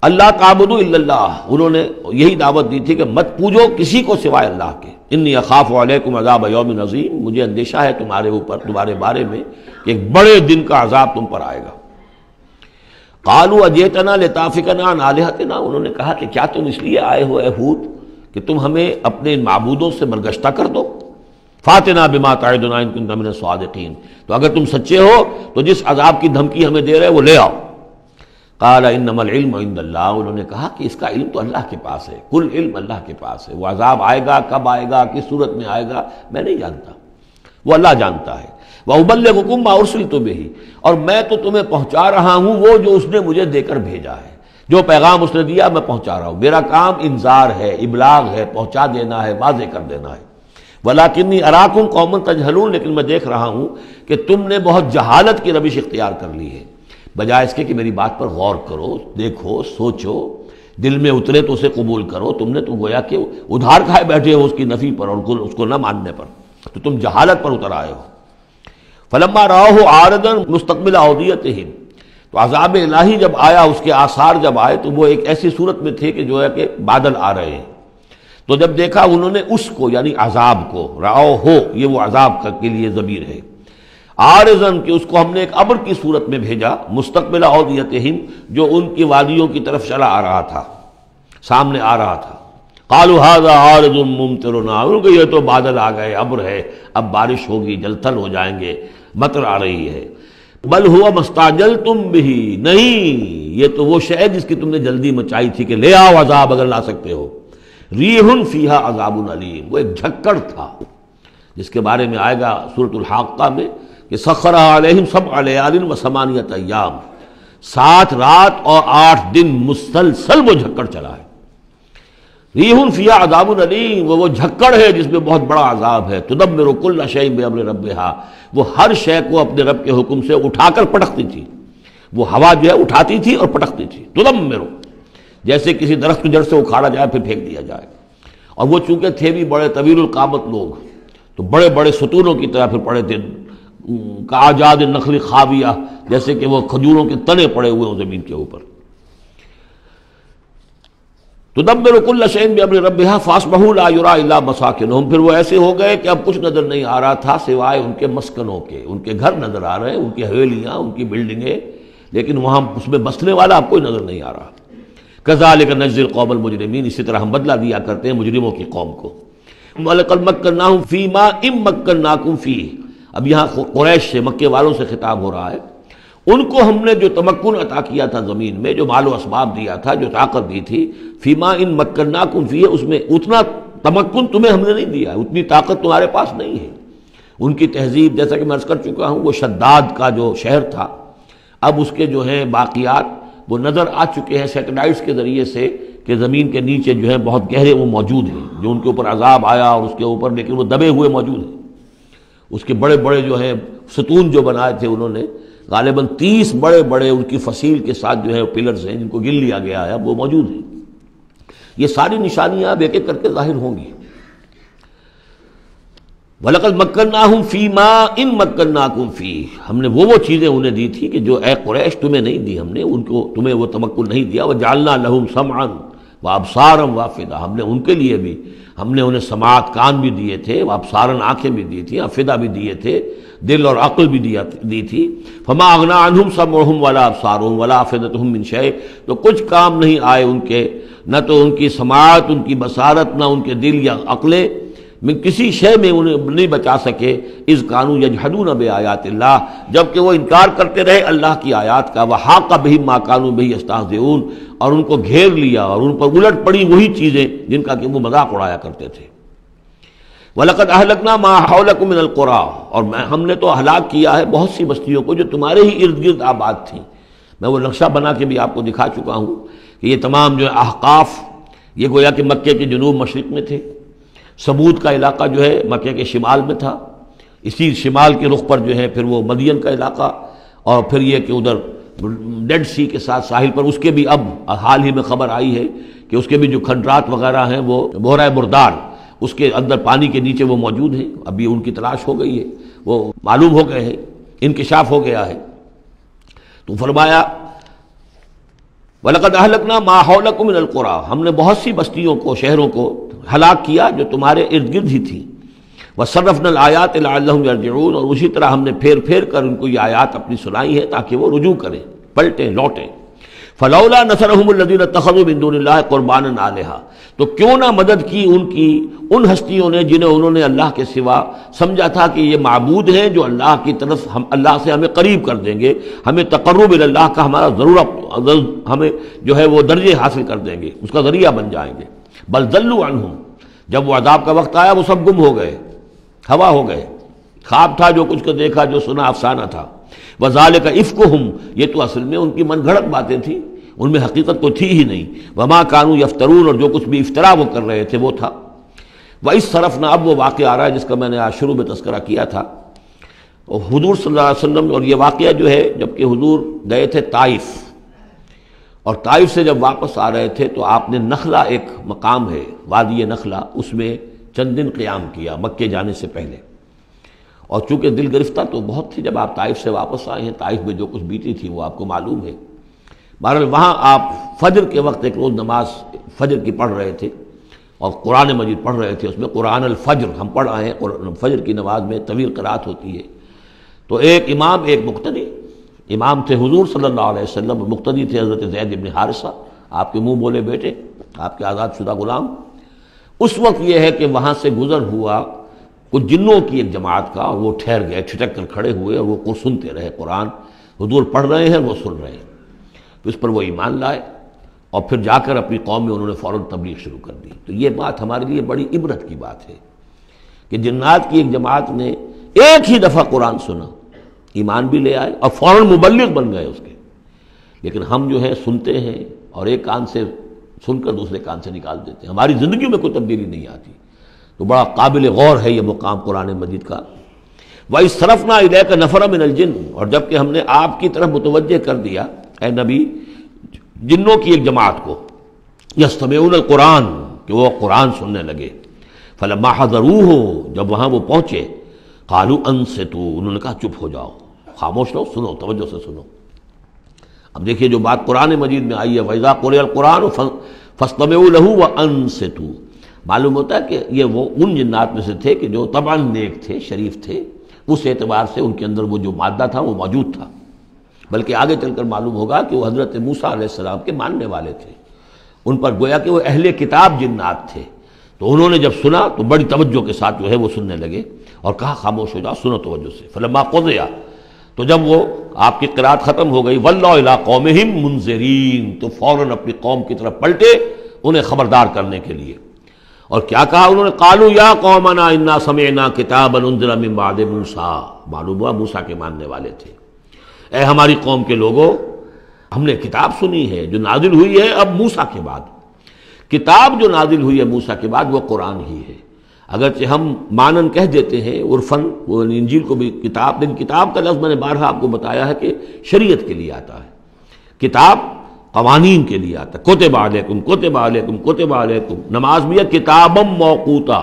اللہ تعبدوا الا اللہ، انہوں نے یہی دعوت دی تھی کہ مت پوجو کسی کو سوائے اللہ کے. انی اخاف علیکم عذاب یوم عظیم، مجھے اندیشہ ہے تمہارے اوپر، تمہارے بارے میں کہ ایک بڑے دن کا عذاب تم پر آئے گا. قالوا اجئتنا لتافکنا عن آلہتنا، انہوں نے کہا کہ کیا تم اس لیے آئے ہو اے ہود کہ تم ہمیں اپنے معبودوں سے برگشتہ کر دو. فاتنا بما تعدنا ان کنت من الصادقین، تو اگر تم سچے ہو تو جس عذاب کی دھمکی ہمیں دے رہے وہ لے آؤ. قال انما العلم عند اللہ، انہوں نے کہا کہ اس کا علم تو اللہ کے پاس ہے، کل علم اللہ کے پاس ہے. وہ عذاب آئے گا، کب آئے گا، کس صورت میں آئے گا، میں نہیں جانتا، وہ اللہ جانتا ہے. وَأُبَلِّغُكُم مَّا أُرْسِلْتُ بِهِ، اور میں تو تمہیں پہنچا رہا ہوں وہ جو اس نے مجھے دے کر بھیجا ہے، جو پیغام اس نے دیا میں پہنچا رہا ہوں. میرا کام انذار ہے، ابلاغ ہے، پہنچا دینا ہے، واضح کر دینا ہے. وَلَٰكِنِّي أَرَاكُمْ قَوْمًا تَجْهَلُونَ، لیکن میں دیکھ رہا ہوں کہ تم نے بہت جہالت کی روش اختیار کر لی ہے. بجائے اس کے کہ میری بات پر غور کرو، دیکھو، سوچو، دل میں اترے تو اسے قبول کرو، تم نے تو گویا کہ ادھار کھائے بیٹھے ہو اس کی نفی پر اور اس کو نہ ماننے پر، تو تم جہالت پر اتر آئے ہو. فلما رأوه عارضا مستقبل اودیتہم، تو عذاب الہی جب آیا، اس کے آثار جب آئے تو وہ ایک ایسی صورت میں تھے کہ جو ہے کہ بادل آ رہے ہیں. تو جب دیکھا انہوں نے اس کو، یعنی عذاب کو، رأوه یہ وہ عذاب کے لیے ضمیر ہے، عارضا کہ اس کو ہم نے ایک ابر کی صورت میں بھیجا، مستقبل اودیتہم جو ان کی وادیوں کی طرف چلا آ رہا تھا، سامنے آ رہا تھا. قالوا هذا عارض ممطرنا، یہ تو بادل آ گئے، ابر ہے، اب بارش ہوگی، جل تھل ہو جائیں گے، مطر آ رہی ہے. بل هو ما استعجلتم به، نہیں یہ تو وہ شے جس کی تم نے جلدی مچائی تھی کہ لے آؤ عذاب اگر لا سکتے ہو. ریح فیہا عذاب علیم، وہ ایک جھکڑ تھا جس کے بارے میں آئے گا سورۃ الحاقہ میں کہ سخر علیہم 7 لیال و 8 ایام، 7 رات اور 8 دن مسلسل وہ جھکڑ چلا ہے. ریح فیہا عذاب علیم، وہ جھکڑ ہے جس میں بہت بڑا عذاب ہے. تدمر کل شیء بامر ربھا، وہ ہر شے کو اپنے رب کے حکم سے اٹھا کر پٹکتی تھی. وہ ہوا جو ہے اٹھاتی تھی اور پٹکتی تھی. تدمر، جیسے کسی درخت کی جڑ سے اکھاڑا جائے پھر پھینک دیا جائے. اور وہ چونکہ تھے بھی بڑے طویل القامت لوگ، تو بڑے بڑے ستونوں کی طرح پھر پڑے تھے، کاجاد النخل خاویہ، جیسے کہ وہ کھجوروں کے تنے پڑے ہوئے ہوں زمین کے اوپر. تدبر کل شیء بامر ربھا فاصبحوا لا یری الا مساکنہم، پھر وہ ایسے ہو گئے کہ اب کچھ نظر نہیں آ رہا تھا سوائے ان کے مسکنوں کے. ان کے گھر نظر آ رہے ہیں، ان کی حویلیاں، ان کی بلڈنگیں، لیکن وہاں اس میں بسنے والا اب کوئی نظر نہیں آ رہا. کذالک نجزی القوم المجرمین، اسی طرح ہم بدلہ دیا کرتے ہیں مجرموں کی قوم کو. وَلَقَدْ مَكَّنَّاهُمْ فِي مَاءٍ مَكَّنَّاكُمْ فِيهِ، اب یہاں قریش سے، مکے والوں سے خطاب ہو رہا ہے. ان کو ہم نے جو تمکن عطا کیا تھا زمین میں، جو مال و اسباب دیا تھا، جو طاقت دی تھی، فی ماء مکناکم فیہ، اس میں اتنا تمکن تمہیں ہم نے نہیں دیا، اتنی طاقت تمہارے پاس نہیں ہے. ان کی تہذیب، جیسا کہ میں عرض کر چکا ہوں، وہ شداد کا جو شہر تھا، اب اس کے جو ہیں باقیات وہ نظر آ چکے ہیں سیٹلائٹس کے ذریعے سے کہ زمین کے نیچے جو ہے بہت گہرے وہ موجود ہیں، جو ان کے اوپر عذاب آیا اور اس کے اوپر، لیکن وہ دبے ہوئے موجود ہیں. اس کے بڑے بڑے جو ہیں ستون جو بنائے تھے انہوں نے، غالباً 30 بڑے بڑے ان کی فصیل کے ساتھ جو ہے پلرز ہیں جن کو گن لیا گیا ہے، اب وہ موجود ہیں. یہ ساری نشانیاں اب ایک ایک کر کے ظاہر ہوں گی. وَلَقَدْ مَكَّنَّاهُمْ فِي مَاءٍ مَكَّنَّاكُمْ فِيهِ، ہم نے وہ چیزیں انہیں دی تھی کہ جو اے قریش تمہیں نہیں دی، ہم نے ان کو، تمہیں وہ تمکن نہیں دیا. وَجَعَلْنَا لَهُمْ سَمْعًا وَأَبْصَارًا وَأَفْئِدَةً، ہم نے ان کے لیے بھی، ہم نے انہیں سماعت کان بھی دیے تھے، وَأَبْصَارًا آنکھیں بھی دی تھی، افئدہ بھی دیے تھے، دل اور عقل بھی دی تھی. فَمَا أَغْنَىٰ عَنْهُمْ سَمْعُهُمْ وَلَا أَبْصَارُهُمْ وَلَا أَفْئِدَتُهُمْ مِنْ شَيْءٍ، تو کچھ کام نہیں آئے ان کے، نہ تو ان کی سماعت، ان کی بصارت، نہ ان کے دل یا عقلیں، میں کسی شے میں انہیں نہیں بچا سکے. اذ کانوا یجحدون بآیات اللہ، جبکہ وہ انکار کرتے رہے اللہ کی آیات کا. وحاق بہم ما کانوا بہ یستہزئون، اور ان کو گھیر لیا اور ان پر الٹ پڑی وہی چیزیں جن کا کہ وہ مذاق اڑایا کرتے تھے. وَلَقَدْ أَهْلَكْنَا مَا حَوْلَكُم مِّنَ الْقُرَىٰ، اور ہم نے تو ہلاک کیا ہے بہت سی بستیوں کو جو تمہارے ہی ارد گرد آباد تھیں. میں وہ نقشہ بنا کے بھی آپ کو دکھا چکا ہوں کہ یہ تمام جو احقاف، یہ گویا کہ مکے کے جنوب مشرق میں تھے. سمود کا علاقہ جو ہے مکے کے شمال میں تھا. اسی شمال کے رخ پر جو ہے پھر وہ مدین کا علاقہ، اور پھر یہ کہ ادھر ڈیڈ سی کے ساتھ ساحل پر، اس کے بھی اب حال ہی میں خبر آئی ہے کہ اس کے بھی جو کھنڈرات وغیرہ ہیں وہ بحیرہ مردار، اس کے اندر پانی کے نیچے وہ موجود ہیں. ابھی ان کی تلاش ہو گئی ہے، وہ معلوم ہو گئے ہیں، انکشاف ہو گیا ہے. تو فرمایا وَلَقَدْ أَهْلَكْنَا مَا حَوْلَكُم مِّنَ الْقُرَىٰ، ہم نے بہت سی بستیوں کو، شہروں کو ہلاک کیا جو تمہارے ارد گرد ہی تھی. وَصَرَّفْنَا الْآيَاتِ لَعَلَّهُمْ يَرْجِعُونَ، اور اسی طرح ہم نے پھیر پھیر کر ان کو یہ آیات اپنی سنائی ہے تاکہ وہ رجوع کریں، پلٹیں، لوٹیں. فَلَوْلَا نَصَرَهُمُ الَّذِينَ اتَّخَذُوا مِن دُونِ اللَّهِ قُرْبَانًا آلِهَةً، تو کیوں نہ مدد کی ان ہستیوں نے جنہیں انہوں نے اللہ کے سوا سمجھا تھا کہ یہ معبود ہیں جو اللہ کی طرف اللہ سے ہمیں قریب کر دیں گے، ہمیں تقرب الی اللہ کا ہمارا ضرورت، ہمیں جو ہے وہ درجے حاصل کر دیں گے، اس کا ذریعہ بن جائیں گے. بل ضلوا عنہم، جب وہ عذاب کا وقت آیا وہ سب گم ہو گئے، ہوا ہو گئے، خواب تھا جو کچھ کو دیکھا، جو سنا افسانہ تھا. وذالک افکہم، یہ تو اصل میں ان کی من گھڑت باتیں تھیں، ان میں حقیقت تو تھی ہی نہیں. وما کانوا یفترون، اور جو کچھ بھی افطرا وہ کر رہے تھے وہ تھا. وَإِذْ صَرَفْنَا، اب وہ واقعہ آ رہا ہے جس کا میں نے آج شروع میں تذکرہ کیا تھا. اور حضور صلی اللہ علیہ وسلم، اور یہ واقعہ جو ہے جبکہ حضور گئے تھے طائف، اور طائف سے جب واپس آ رہے تھے تو آپ نے نخلہ، ایک مقام ہے وادی نخلہ، اس میں چند دن قیام کیا مکے جانے سے پہلے. اور چونکہ دل گرفتہ تو بہت تھی جب آپ طائف سے واپس آئے ہیں، طائف میں جو کچھ بیتی تھی وہ آپ کو معلوم ہے. بہرحال وہاں آپ فجر کے وقت ایک روز نماز فجر کی پڑھ رہے تھے اور قرآن مجید پڑھ رہے تھے. اس میں قرآن الفجر ہم پڑھ آئے ہیں، فجر کی نماز میں طویل قرات ہوتی ہے. تو ایک امام، ایک مقتدی. امام تھے حضور صلی اللہ علیہ وسلم، مقتدی تھے حضرت زید بن حارثہ، آپ کے منہ بولے بیٹے، آپ کے آزاد شدہ غلام. اس وقت یہ ہے کہ وہاں سے گزر ہوا کچھ جنوں کی ایک جماعت کا، اور وہ ٹھہر گئے، چھٹک کر کھڑے ہوئے، اور وہ سنتے رہے قرآن. حضور پڑھ رہے ہیں، وہ سن رہے ہیں. تو اس پر وہ ایمان لائے، اور پھر جا کر اپنی قوم میں انہوں نے فوراً تبلیغ شروع کر دی. تو یہ بات ہمارے لیے بڑی عبرت کی بات ہے کہ جنات کی ایک جماعت نے ایک ہی دفعہ قرآن سنا، ایمان بھی لے آئے اور فوراً مبلغ بن گئے اس کے. لیکن ہم جو ہے سنتے ہیں اور ایک کان سے سن کر دوسرے کان سے نکال دیتے ہیں، ہماری زندگیوں میں کوئی تبدیلی نہیں آتی. تو بڑا قابل غور ہے یہ مقام قرآن مجید کا. وَإِذْ صَرَفْنَا إِلَيْكَ نَفَرًا مِنَ الْجِنِّ، اور جب کہ ہم نے آپ کی طرف متوجہ کر دیا اے نبی جنوں کی ایک جماعت کو، یستمعون القرآن، کہ وہ قرآن سننے لگے. فلما حضروہ، جب وہاں وہ پہنچے، قالوا انصتوا، انہوں نے کہا چپ ہو جاؤ، خاموش رہو، سنو، توجہ سے سنو. اب دیکھیے جو بات قرآن مجید میں آئی ہے، وَإِذَا قُرِئَ الْقُرْآنُ فَاسْتَمِعُوا لَهُ وَأَنصِتُوا، معلوم ہوتا ہے کہ یہ وہ ان جنات میں سے تھے کہ جو طبعاً نیک تھے، شریف تھے، اس اعتبار سے ان کے اندر وہ جو مادہ تھا وہ موجود تھا. بلکہ آگے چل کر معلوم ہوگا کہ وہ حضرت موسیٰ علیہ السلام کے ماننے والے تھے، ان پر گویا کہ وہ اہل کتاب جنات تھے. تو انہوں نے جب سنا تو بڑی توجہ کے ساتھ جو ہے وہ سننے لگے، اور کہا خاموش ہو جاؤ، سنو توجہ سے. فلما قضیا، تو جب وہ آپ کی قرات ختم ہو گئی، وَلَّوْا إِلَىٰ قَوْمِهِمْ مُنذِرِينَ، تو فوراً اپنی قوم کی طرف پلٹے انہیں خبردار کرنے کے لیے. اور کیا کہا انہوں نے؟ قَالُوا يَا قَوْمَنَا إِنَّا سَمِعْنَا كِتَابًا أُنزِلَ مِن بَعْدِ مُوسَىٰ، معلوم ہوا موسیٰ کے ماننے والے تھے. اے ہماری قوم کے لوگوں، ہم نے کتاب سنی ہے جو نازل ہوئی ہے اب موسیٰ کے بعد. کتاب جو نازل ہوئی ہے موسیٰ کے بعد وہ قرآن ہی ہے. اگرچہ ہم مانن کہہ دیتے ہیں عرفاً، وہ انجیل کو بھی کتاب، لیکن کتاب کا لفظ میں نے بارہا آپ کو بتایا ہے کہ شریعت کے لیے آتا ہے. کتاب قوانین کے لیے آتا ہے. کتب علیکم کتب علیکم کتب علیکم، نماز بھی ہے کتابا موقوتا،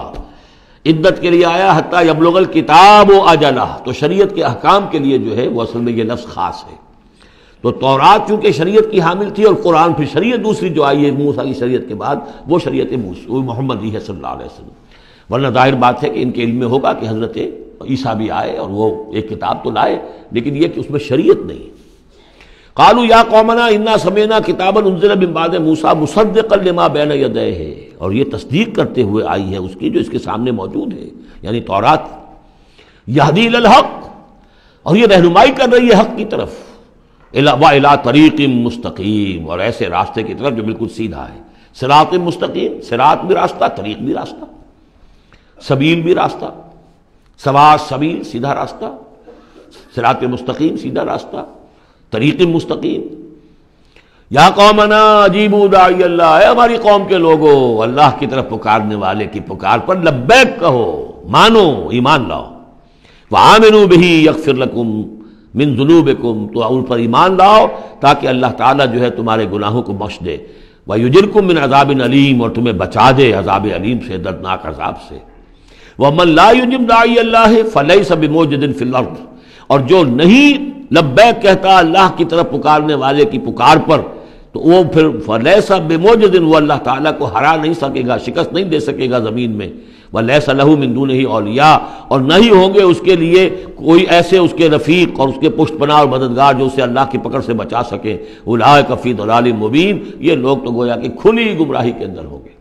عدت کے لیے آیا حتیٰ یبلغ الکتاب اجلہ. تو شریعت کے احکام کے لیے جو ہے وہ اصل میں یہ لفظ خاص ہے. تو تورات چونکہ شریعت کی حامل تھی، اور قرآن پھر شریعت دوسری جو آئی ہے موسیٰ کی شریعت کے بعد وہ شریعت محمد ہے صلی اللہ علیہ وسلم. ورنہ ظاہر بات ہے کہ ان کے علم میں ہوگا کہ حضرت عیسیٰ بھی آئے اور وہ ایک کتاب تو لائے، لیکن یہ کہ اس میں شریعت نہیں. قالوا یا قومنا انا سمعنا کتابا انزل من بعد موسیٰ مصدقا لما بین یدیہ، اور یہ تصدیق کرتے ہوئے آئی ہے اس کی جو اس کے سامنے موجود ہے، یعنی تورات. یہدی الی الحق، اور یہ رہنمائی کر رہی ہے حق کی طرف. وَإِلَىٰ طَرِیقٍ مُسْتَقِیم، اور ایسے راستے کی طرف جو بالکل سیدھا ہے. صراط مستقیم، صراط بھی راستہ، طریق بھی راستہ، سبیل بھی راستہ، سوا سبیل سیدھا راستہ، صراط مستقیم سیدھا راستہ، طریق مستقیم. یا قومنا اجیبوا داعی اللہ، اے ہماری قوم کے لوگوں، اللہ کی طرف پکارنے والے کی پکار پر لبیک کہو، مانو، ایمان لاؤ. وآمنوا بہ یغفر لکم من ذنوبکم، تو ان پر ایمان لاؤ تاکہ اللہ تعالیٰ جو ہے تمہارے گناہوں کو بخش دے. ویجرکم من عذاب علیم، اور تمہیں بچا دے عذاب علیم سے، دردناک عذاب سے. ومن لا یجب داعی اللہ فلیس بموجد فی الارض، اور جو نہیں لبیک کہتا اللہ کی طرف پکارنے والے کی پکار پر، تو وہ پھر فلیس بموجد، وہ اللہ تعالیٰ کو ہرا نہیں سکے گا، شکست نہیں دے سکے گا زمین میں، ولیس لہ من دونہ اولیاء، اور نہیں ہوں گے اس کے لیے کوئی ایسے اس کے رفیق اور اس کے پشت پناہ اور مددگار جو اسے اللہ کی پکڑ سے بچا سکے۔ اولئک فی ضلال مبین، یہ لوگ تو گویا کہ کھلی گمراہی کے اندر ہوں گے۔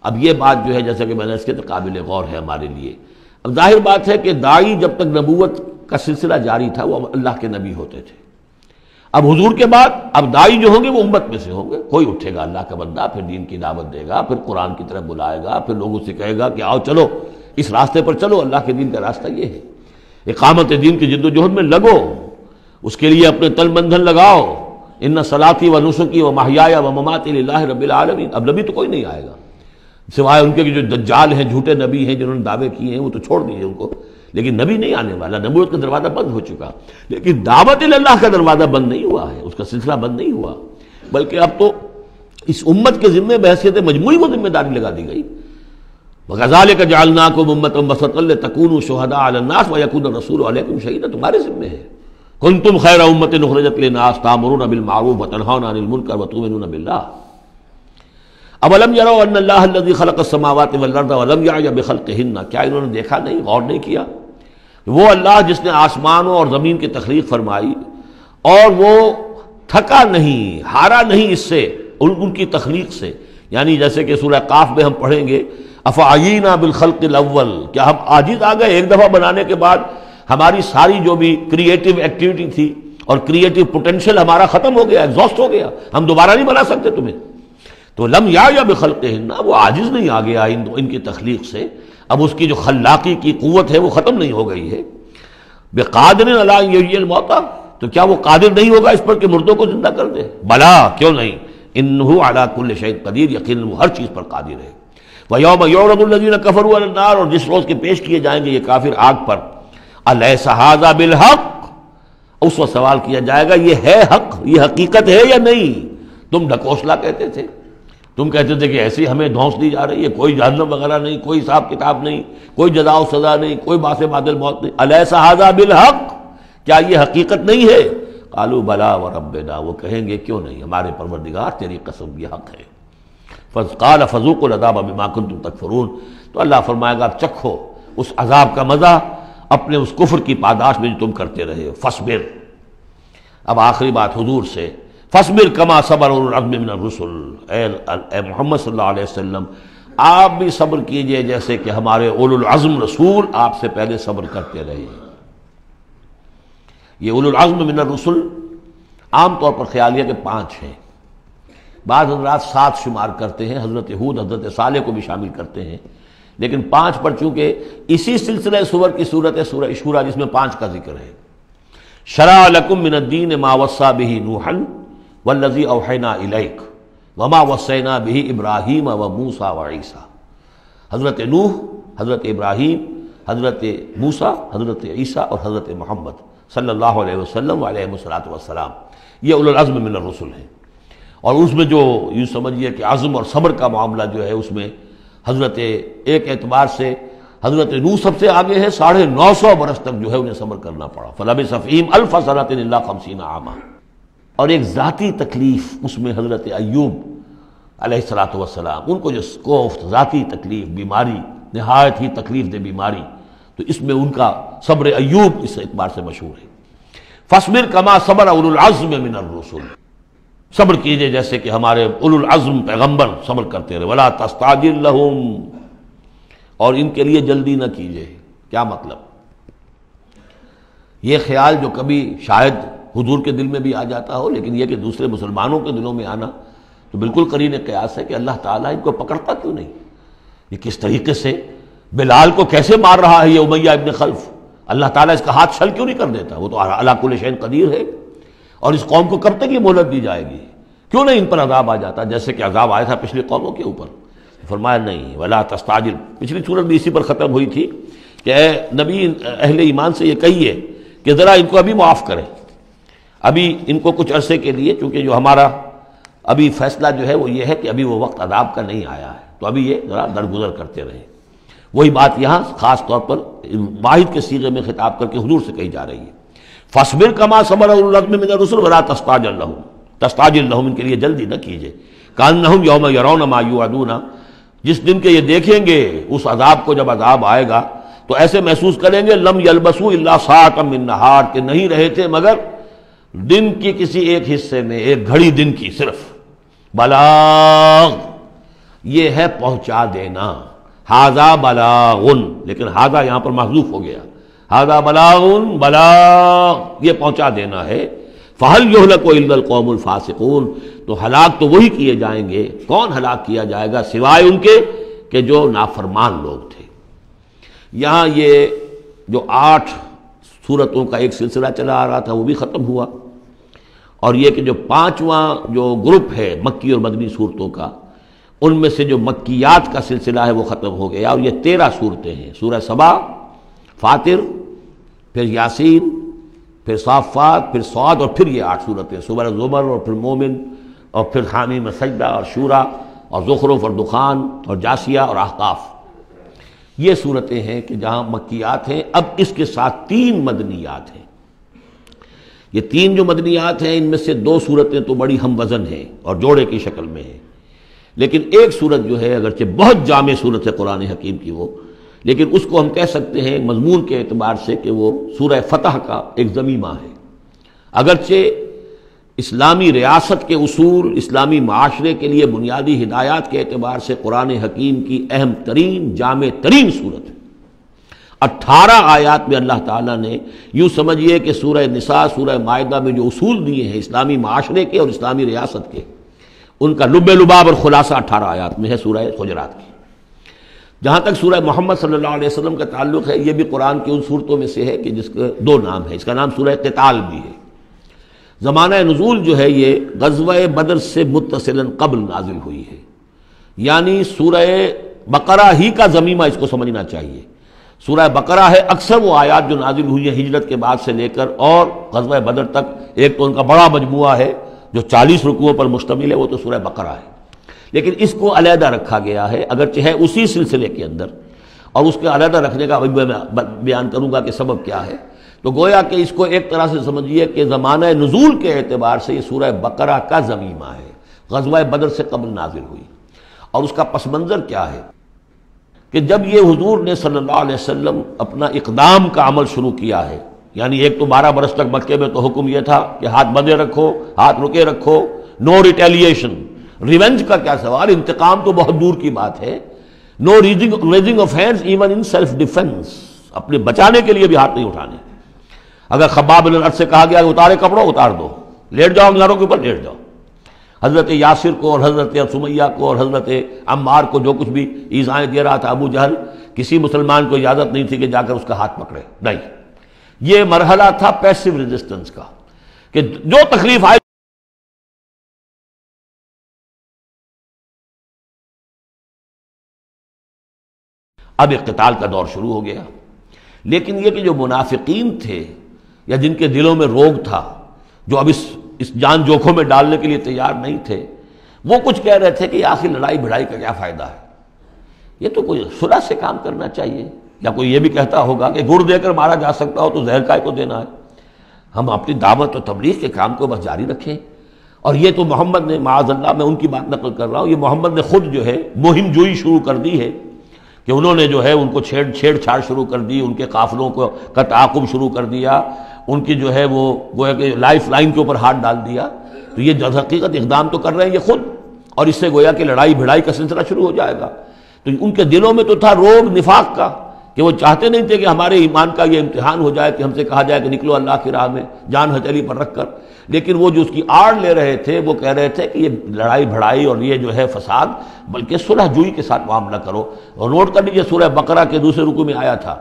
اب یہ بات جو ہے جیسا کہ میں نے اس کے قابل غور ہے ہمارے لیے۔ اب ظاہر بات ہے کہ داعی جب تک نبوت کا سلسلہ جاری تھا وہ اللہ کے نبی ہوتے تھے۔ اب حضور کے بعد اب داعی جو ہوں گے وہ امت میں سے ہوں گے، کوئی اٹھے گا اللہ کا بندہ، پھر دین کی دعوت دے گا، پھر قرآن کی طرف بلائے گا، پھر لوگوں سے کہے گا کہ آؤ چلو اس راستے پر چلو، اللہ کے دین کا راستہ یہ ہے، اقامت دین کی جد و جہد میں لگو، اس کے لیے اپنے تن بندھن لگاؤ، ان صلاتی و نسکی و محیایا و مماتی للہ رب العالمین۔ اب نبی تو کوئی نہیں آئے گا سوائے ان کے جو دجال ہیں، جھوٹے نبی ہیں جنہوں نے دعوے کیے ہیں، وہ تو چھوڑ دیجیے ان کو، لیکن نبی نہیں آنے والا، نبوت کا دروازہ بند ہو چکا، لیکن دعوت اللہ کا دروازہ بند نہیں ہوا ہے، اس کا سلسلہ بند نہیں ہوا، بلکہ اب تو اس امت کے ذمے بحیثیت مجموعی وہ ذمہ داری لگا دی گئی۔ وَكَذَلِكَ جَعَلْنَاكُمْ أُمَّةً وَسَطًا لِتَكُونُوا شُهَدَاءَ عَلَى النَّاسِ وَيَكُونَ الرَّسُولُ عَلَيْكُمْ شَهِيدًا، تمہارے ذمے ہے۔ كُنتُمْ خَيْرَ أُمَّةٍ أُخْرِجَتْ لِلنَّاسِ تَأْمُرُونَ بِالْمَعْرُوفِ وَتَنْهَوْنَ عَنِ الْمُنكَرِ وَتُؤْمِنُونَ بِاللَّهِ اولم يروا ان اللہ الذي خلق السماوات والارض ولم يعي بخلقهن، کیا انہوں نے دیکھا نہیں، غور نہیں کیا؟ وہ اللہ جس نے آسمانوں اور زمین کی تخلیق فرمائی اور وہ تھکا نہیں، ہارا نہیں اس سے، ان کی تخلیق سے، یعنی جیسے کہ سورہ قاف میں ہم پڑھیں گے افعینا بالخلق الاول، کیا ہم عاجز آ گئے ایک دفعہ بنانے کے بعد، ہماری ساری جو بھی کریٹو ایکٹیویٹی تھی اور کریٹو پوٹینشیل ہمارا ختم ہو گیا، ایگزاسٹ ہو گیا، ہم دوبارہ نہیں بنا سکتے تمہیں۔ تو لم یا بخلقہن، وہ عاجز نہیں آ گیا ان کی تخلیق سے، اب اس کی جو خلاقی کی قوت ہے وہ ختم نہیں ہو گئی ہے۔ بقادر علی ان یحیی الموتیٰ، تو کیا وہ قادر نہیں ہوگا اس پر کہ مردوں کو زندہ کر دے؟ بلا، کیوں نہیں، انہ علی کل شیء قدیر، یقیناً وہ ہر چیز پر قادر ہے۔ ویوم یعرض الذین کفروا علی النار، اور جس روز کے پیش کیے جائیں گے یہ کافر آگ پر، الیس ھذا بالحق، اس وقت سوال کیا جائے گا یہ ہے حق، یہ حقیقت ہے یا نہیں؟ تم ڈھکوسلا کہتے تھے، تم کہتے تھے کہ ایسی ہمیں دھونس دی جا رہی ہے، کوئی جہنم وغیرہ نہیں، کوئی حساب کتاب نہیں، کوئی جزا و سزا نہیں، کوئی باعث بعد الموت نہیں، الیس ھذا بالحق، کیا یہ حقیقت نہیں ہے؟ قالوا بلا وربنا، وہ کہیں گے کیوں نہیں، ہمارے پروردگار تیری قسم یہ حق ہے۔ قال فذوقوا العذاب بما کنتم تکفرون، تو اللہ فرمائے گا اب چکھو اس عذاب کا مزہ اپنے اس کفر کی پاداش میں جو تم کرتے رہے ہو، فاصبر۔ اب آخری بات حضور سے، فاصبر کما صبر اولو العزم من الرسل، اے محمد صلی اللہ علیہ وسلم آپ بھی صبر کیجئے جیسے کہ ہمارے اولو العزم رسول آپ سے پہلے صبر کرتے رہے۔ یہ اولو العزم من الرسل عام طور پر خیال یہ کہ 5 ہیں، بعض حضرات 7 شمار کرتے ہیں، حضرت ہود حضرت صالح کو بھی شامل کرتے ہیں، لیکن 5 پر چونکہ اسی سلسلہ سور کی صورت ہے سورہ شورى جس میں 5 کا ذکر ہے۔ شرع لکم من الدین ما وصى به نوحا والذی اوحینا الیک وما وصینا به ابراہیم وموسیٰ وعیسیٰ، حضرت نوح، حضرت ابراہیم، حضرت موسیٰ، حضرت عیسیٰ اور حضرت محمد صلی اللہ علیہ وسلم علیہ الصلوۃ والسلام، یہ اولو العزم من الرسل ہیں۔ اور اس میں جو یوں سمجھیے کہ عزم اور صبر کا معاملہ جو ہے اس میں حضرت ایک اعتبار سے حضرت نوح سب سے آگے ہے، 950 برس تک جو ہے انہیں صبر کرنا پڑا، فلبث فیہم 1000 سنۃ الا 50 عاما۔ اور ایک ذاتی تکلیف اس میں حضرت ایوب علیہ الصلوۃ والسلام، ان کو جو کوفت ذاتی تکلیف، بیماری، نہایت ہی تکلیف دہ بیماری، تو اس میں ان کا صبر ایوب اس اعتبار سے مشہور ہے۔ فاصبر کما صبر اولو العزم من الرسل، صبر کیجئے جیسے کہ ہمارے اولو العزم پیغمبر صبر کرتے رہے۔ ولا تستعجل لهم، اور ان کے لیے جلدی نہ کیجئے۔ کیا مطلب؟ یہ خیال جو کبھی شاید حضور کے دل میں بھی آ جاتا ہو، لیکن یہ کہ دوسرے مسلمانوں کے دلوں میں آنا تو بالکل قرین قیاس ہے کہ اللہ تعالیٰ ان کو پکڑتا کیوں نہیں؟ یہ کس طریقے سے بلال کو کیسے مار رہا ہے یہ امیہ ابن خلف، اللہ تعالیٰ اس کا ہاتھ چھل کیوں نہیں کر دیتا؟ وہ تو علی کل شیء قدیر ہے، اور اس قوم کو کب تک یہ مہلت دی جائے گی؟ کیوں نہیں ان پر عذاب آ جاتا جیسے کہ عذاب آیا تھا پچھلی قوموں کے اوپر؟ فرمایا نہیں، ولا تستعجل، پچھلی صورت بھی اسی پر ختم ہوئی تھی کہ اے نبی اہل ایمان سے یہ کہیے کہ ذرا ان کو ابھی معاف کریں، ابھی ان کو کچھ عرصے کے لیے، چونکہ جو ہمارا ابھی فیصلہ جو ہے وہ یہ ہے کہ ابھی وہ وقت عذاب کا نہیں آیا ہے، تو ابھی یہ ذرا درگزر کرتے رہیں۔ وہی بات یہاں خاص طور پر واحد کے صیغے میں خطاب کر کے حضور سے کہی جا رہی ہے، فاصبر کما صبر اولو العزم من الرسل ولا تستعجل لهم تستعجل لہم، ان کے لیے جلدی نہ کیجیے، کأنہم یوم یرون ما یوعدون، جس دن کے یہ دیکھیں گے اس عذاب کو، جب عذاب آئے گا تو ایسے محسوس کریں گے لم یلبسوا الا ساعۃ من نہار، کہ نہیں رہے تھے مگر دن کی کسی ایک حصے میں، ایک گھڑی دن کی صرف۔ بلاغ، یہ ہے پہنچا دینا، ھذا بلاغ، لیکن ھذا یہاں پر محذوف ہو گیا، ھذا بلاغ، بلاغ یہ پہنچا دینا ہے۔ فہل یہلک الا القوم الفاسقون، تو ہلاک تو وہی کیے جائیں گے، کون ہلاک کیا جائے گا سوائے ان کے کہ جو نافرمان لوگ تھے۔ یہاں یہ جو 8 سورتوں کا ایک سلسلہ چلا آ رہا تھا وہ بھی ختم ہوا، اور یہ کہ جو 5واں جو گروپ ہے مکی اور مدنی صورتوں کا، ان میں سے جو مکیات کا سلسلہ ہے وہ ختم ہو گیا، اور یہ 13 صورتیں ہیں، سورہ سبا، فاطر، پھر یاسین، پھر صافات، پھر صاد، اور پھر یہ 8 صورتیں، سورہ زمر، اور پھر مومن، اور پھر حامیم سجدہ، اور شورا، اور زخرف، اور دخان، اور جاسیہ، اور احقاف۔ یہ صورتیں ہیں کہ جہاں مکیات ہیں۔ اب اس کے ساتھ 3 مدنیات ہیں۔ یہ 3 جو مدنیات ہیں ان میں سے 2 صورتیں تو بڑی ہم وزن ہیں اور جوڑے کی شکل میں ہیں، لیکن ایک صورت جو ہے اگرچہ بہت جامع صورت ہے قرآن حکیم کی وہ، لیکن اس کو ہم کہہ سکتے ہیں مضمون کے اعتبار سے کہ وہ سورہ فتح کا ایک ضمیمہ ہے۔ اگرچہ اسلامی ریاست کے اصول، اسلامی معاشرے کے لیے بنیادی ہدایات کے اعتبار سے قرآن حکیم کی اہم ترین، جامع ترین صورت ہے۔ 18 آیات میں اللہ تعالیٰ نے یوں سمجھیے کہ سورہ نساء، سورہ مائدہ میں جو اصول دیے ہیں اسلامی معاشرے کے اور اسلامی ریاست کے، ان کا لب لباب اور خلاصہ 18 آیات میں ہے سورہ حجرات کی۔ جہاں تک سورہ محمد صلی اللہ علیہ وسلم کا تعلق ہے، یہ بھی قرآن کی ان صورتوں میں سے ہے کہ جس کے 2 نام ہیں۔ اس کا نام سورہ قتال بھی ہے۔ زمانہ نزول جو ہے یہ غزوہ بدر سے متصلاً قبل نازل ہوئی ہے، یعنی سورہ بقرہ ہی کا ضمیمہ اس کو سمجھنا چاہیے۔ سورہ بقرہ ہے، اکثر وہ آیات جو نازل ہوئی ہیں ہجرت کے بعد سے لے کر اور غزوہ بدر تک، ایک تو ان کا بڑا مجموعہ ہے جو 40 رکوعوں پر مشتمل ہے، وہ تو سورہ بقرہ ہے، لیکن اس کو علیحدہ رکھا گیا ہے، اگرچہ ہے اسی سلسلے کے اندر، اور اس کے علیحدہ رکھنے کا میں بیان کروں گا کہ سبب کیا ہے۔ تو گویا کہ اس کو ایک طرح سے سمجھیے کہ زمانہ نزول کے اعتبار سے یہ سورہ بقرہ کا ضمیمہ ہے، غزوہ بدر سے قبل نازل ہوئی۔ اور اس کا پس منظر کیا ہے کہ جب یہ حضور نے صلی اللہ علیہ وسلم اپنا اقدام کا عمل شروع کیا ہے، یعنی ایک تو 12 برس تک مکے میں تو حکم یہ تھا کہ ہاتھ بندے رکھو، ہاتھ رکے رکھو، نو ریٹیلیشن، ریونج کا کیا سوال، انتقام تو بہت دور کی بات ہے، no raising of hands even in self defence, اپنے بچانے کے لیے بھی ہاتھ نہیں اٹھانے۔ اگر خباب بن الارت سے کہا گیا کہ اتارے کپڑوں اتار دو، لیٹ جاؤ انگاروں کے اوپر لیٹ جاؤ۔ حضرت یاسر کو اور حضرت سمیہ کو اور حضرت عمار کو جو کچھ بھی ایذائیں دے رہا تھا ابو جہل، کسی مسلمان کو اجازت نہیں تھی کہ جا کر اس کا ہاتھ پکڑے، نہیں۔ یہ مرحلہ تھا پیسو ریزسٹنس کا کہ جو تکلیف آئے اب اقتتال کا دور شروع ہو گیا۔ لیکن یہ کہ جو منافقین تھے یا جن کے دلوں میں روگ تھا، جو اب اس جان جوکھوں میں ڈالنے کے لیے تیار نہیں تھے، وہ کچھ کہہ رہے تھے کہ آخر لڑائی بھڑائی کا کیا فائدہ ہے، یہ تو کوئی صلح سے کام کرنا چاہیے۔ یا کوئی یہ بھی کہتا ہوگا کہ گڑ دے کر مارا جا سکتا ہو تو زہر کائے کو دینا ہے، ہم اپنی دعوت و تبلیغ کے کام کو بس جاری رکھیں۔ اور یہ تو محمد نے، معاذ اللہ میں ان کی بات نقل کر رہا ہوں، یہ محمد نے خود جو ہے مہم جوئی شروع کر دی ہے کہ انہوں نے جو ہے ان کو چھیڑ چھاڑ شروع کر دی، ان کے قافلوں کا تعاقب شروع کر دیا، ان کی جو ہے وہ گویا کہ لائف لائن کے اوپر ہاتھ ڈال دیا۔ تو یہ جو حقیقت اقدام تو کر رہے ہیں یہ خود، اور اس سے گویا کہ لڑائی بھڑائی کا سلسلہ شروع ہو جائے گا۔ تو ان کے دلوں میں تو تھا روگ نفاق کا کہ وہ چاہتے نہیں تھے کہ ہمارے ایمان کا یہ امتحان ہو جائے کہ ہم سے کہا جائے کہ نکلو اللہ کی راہ میں جان ہتھیلی پر رکھ کر، لیکن وہ جو اس کی آڑ لے رہے تھے وہ کہہ رہے تھے کہ یہ لڑائی بھڑائی اور یہ جو ہے فساد، بلکہ صلح جوئی کے ساتھ معاملہ کرو۔ اور نوٹ کر لیجیے سورہ بقرہ کے دوسرے رکوع میں آیا تھا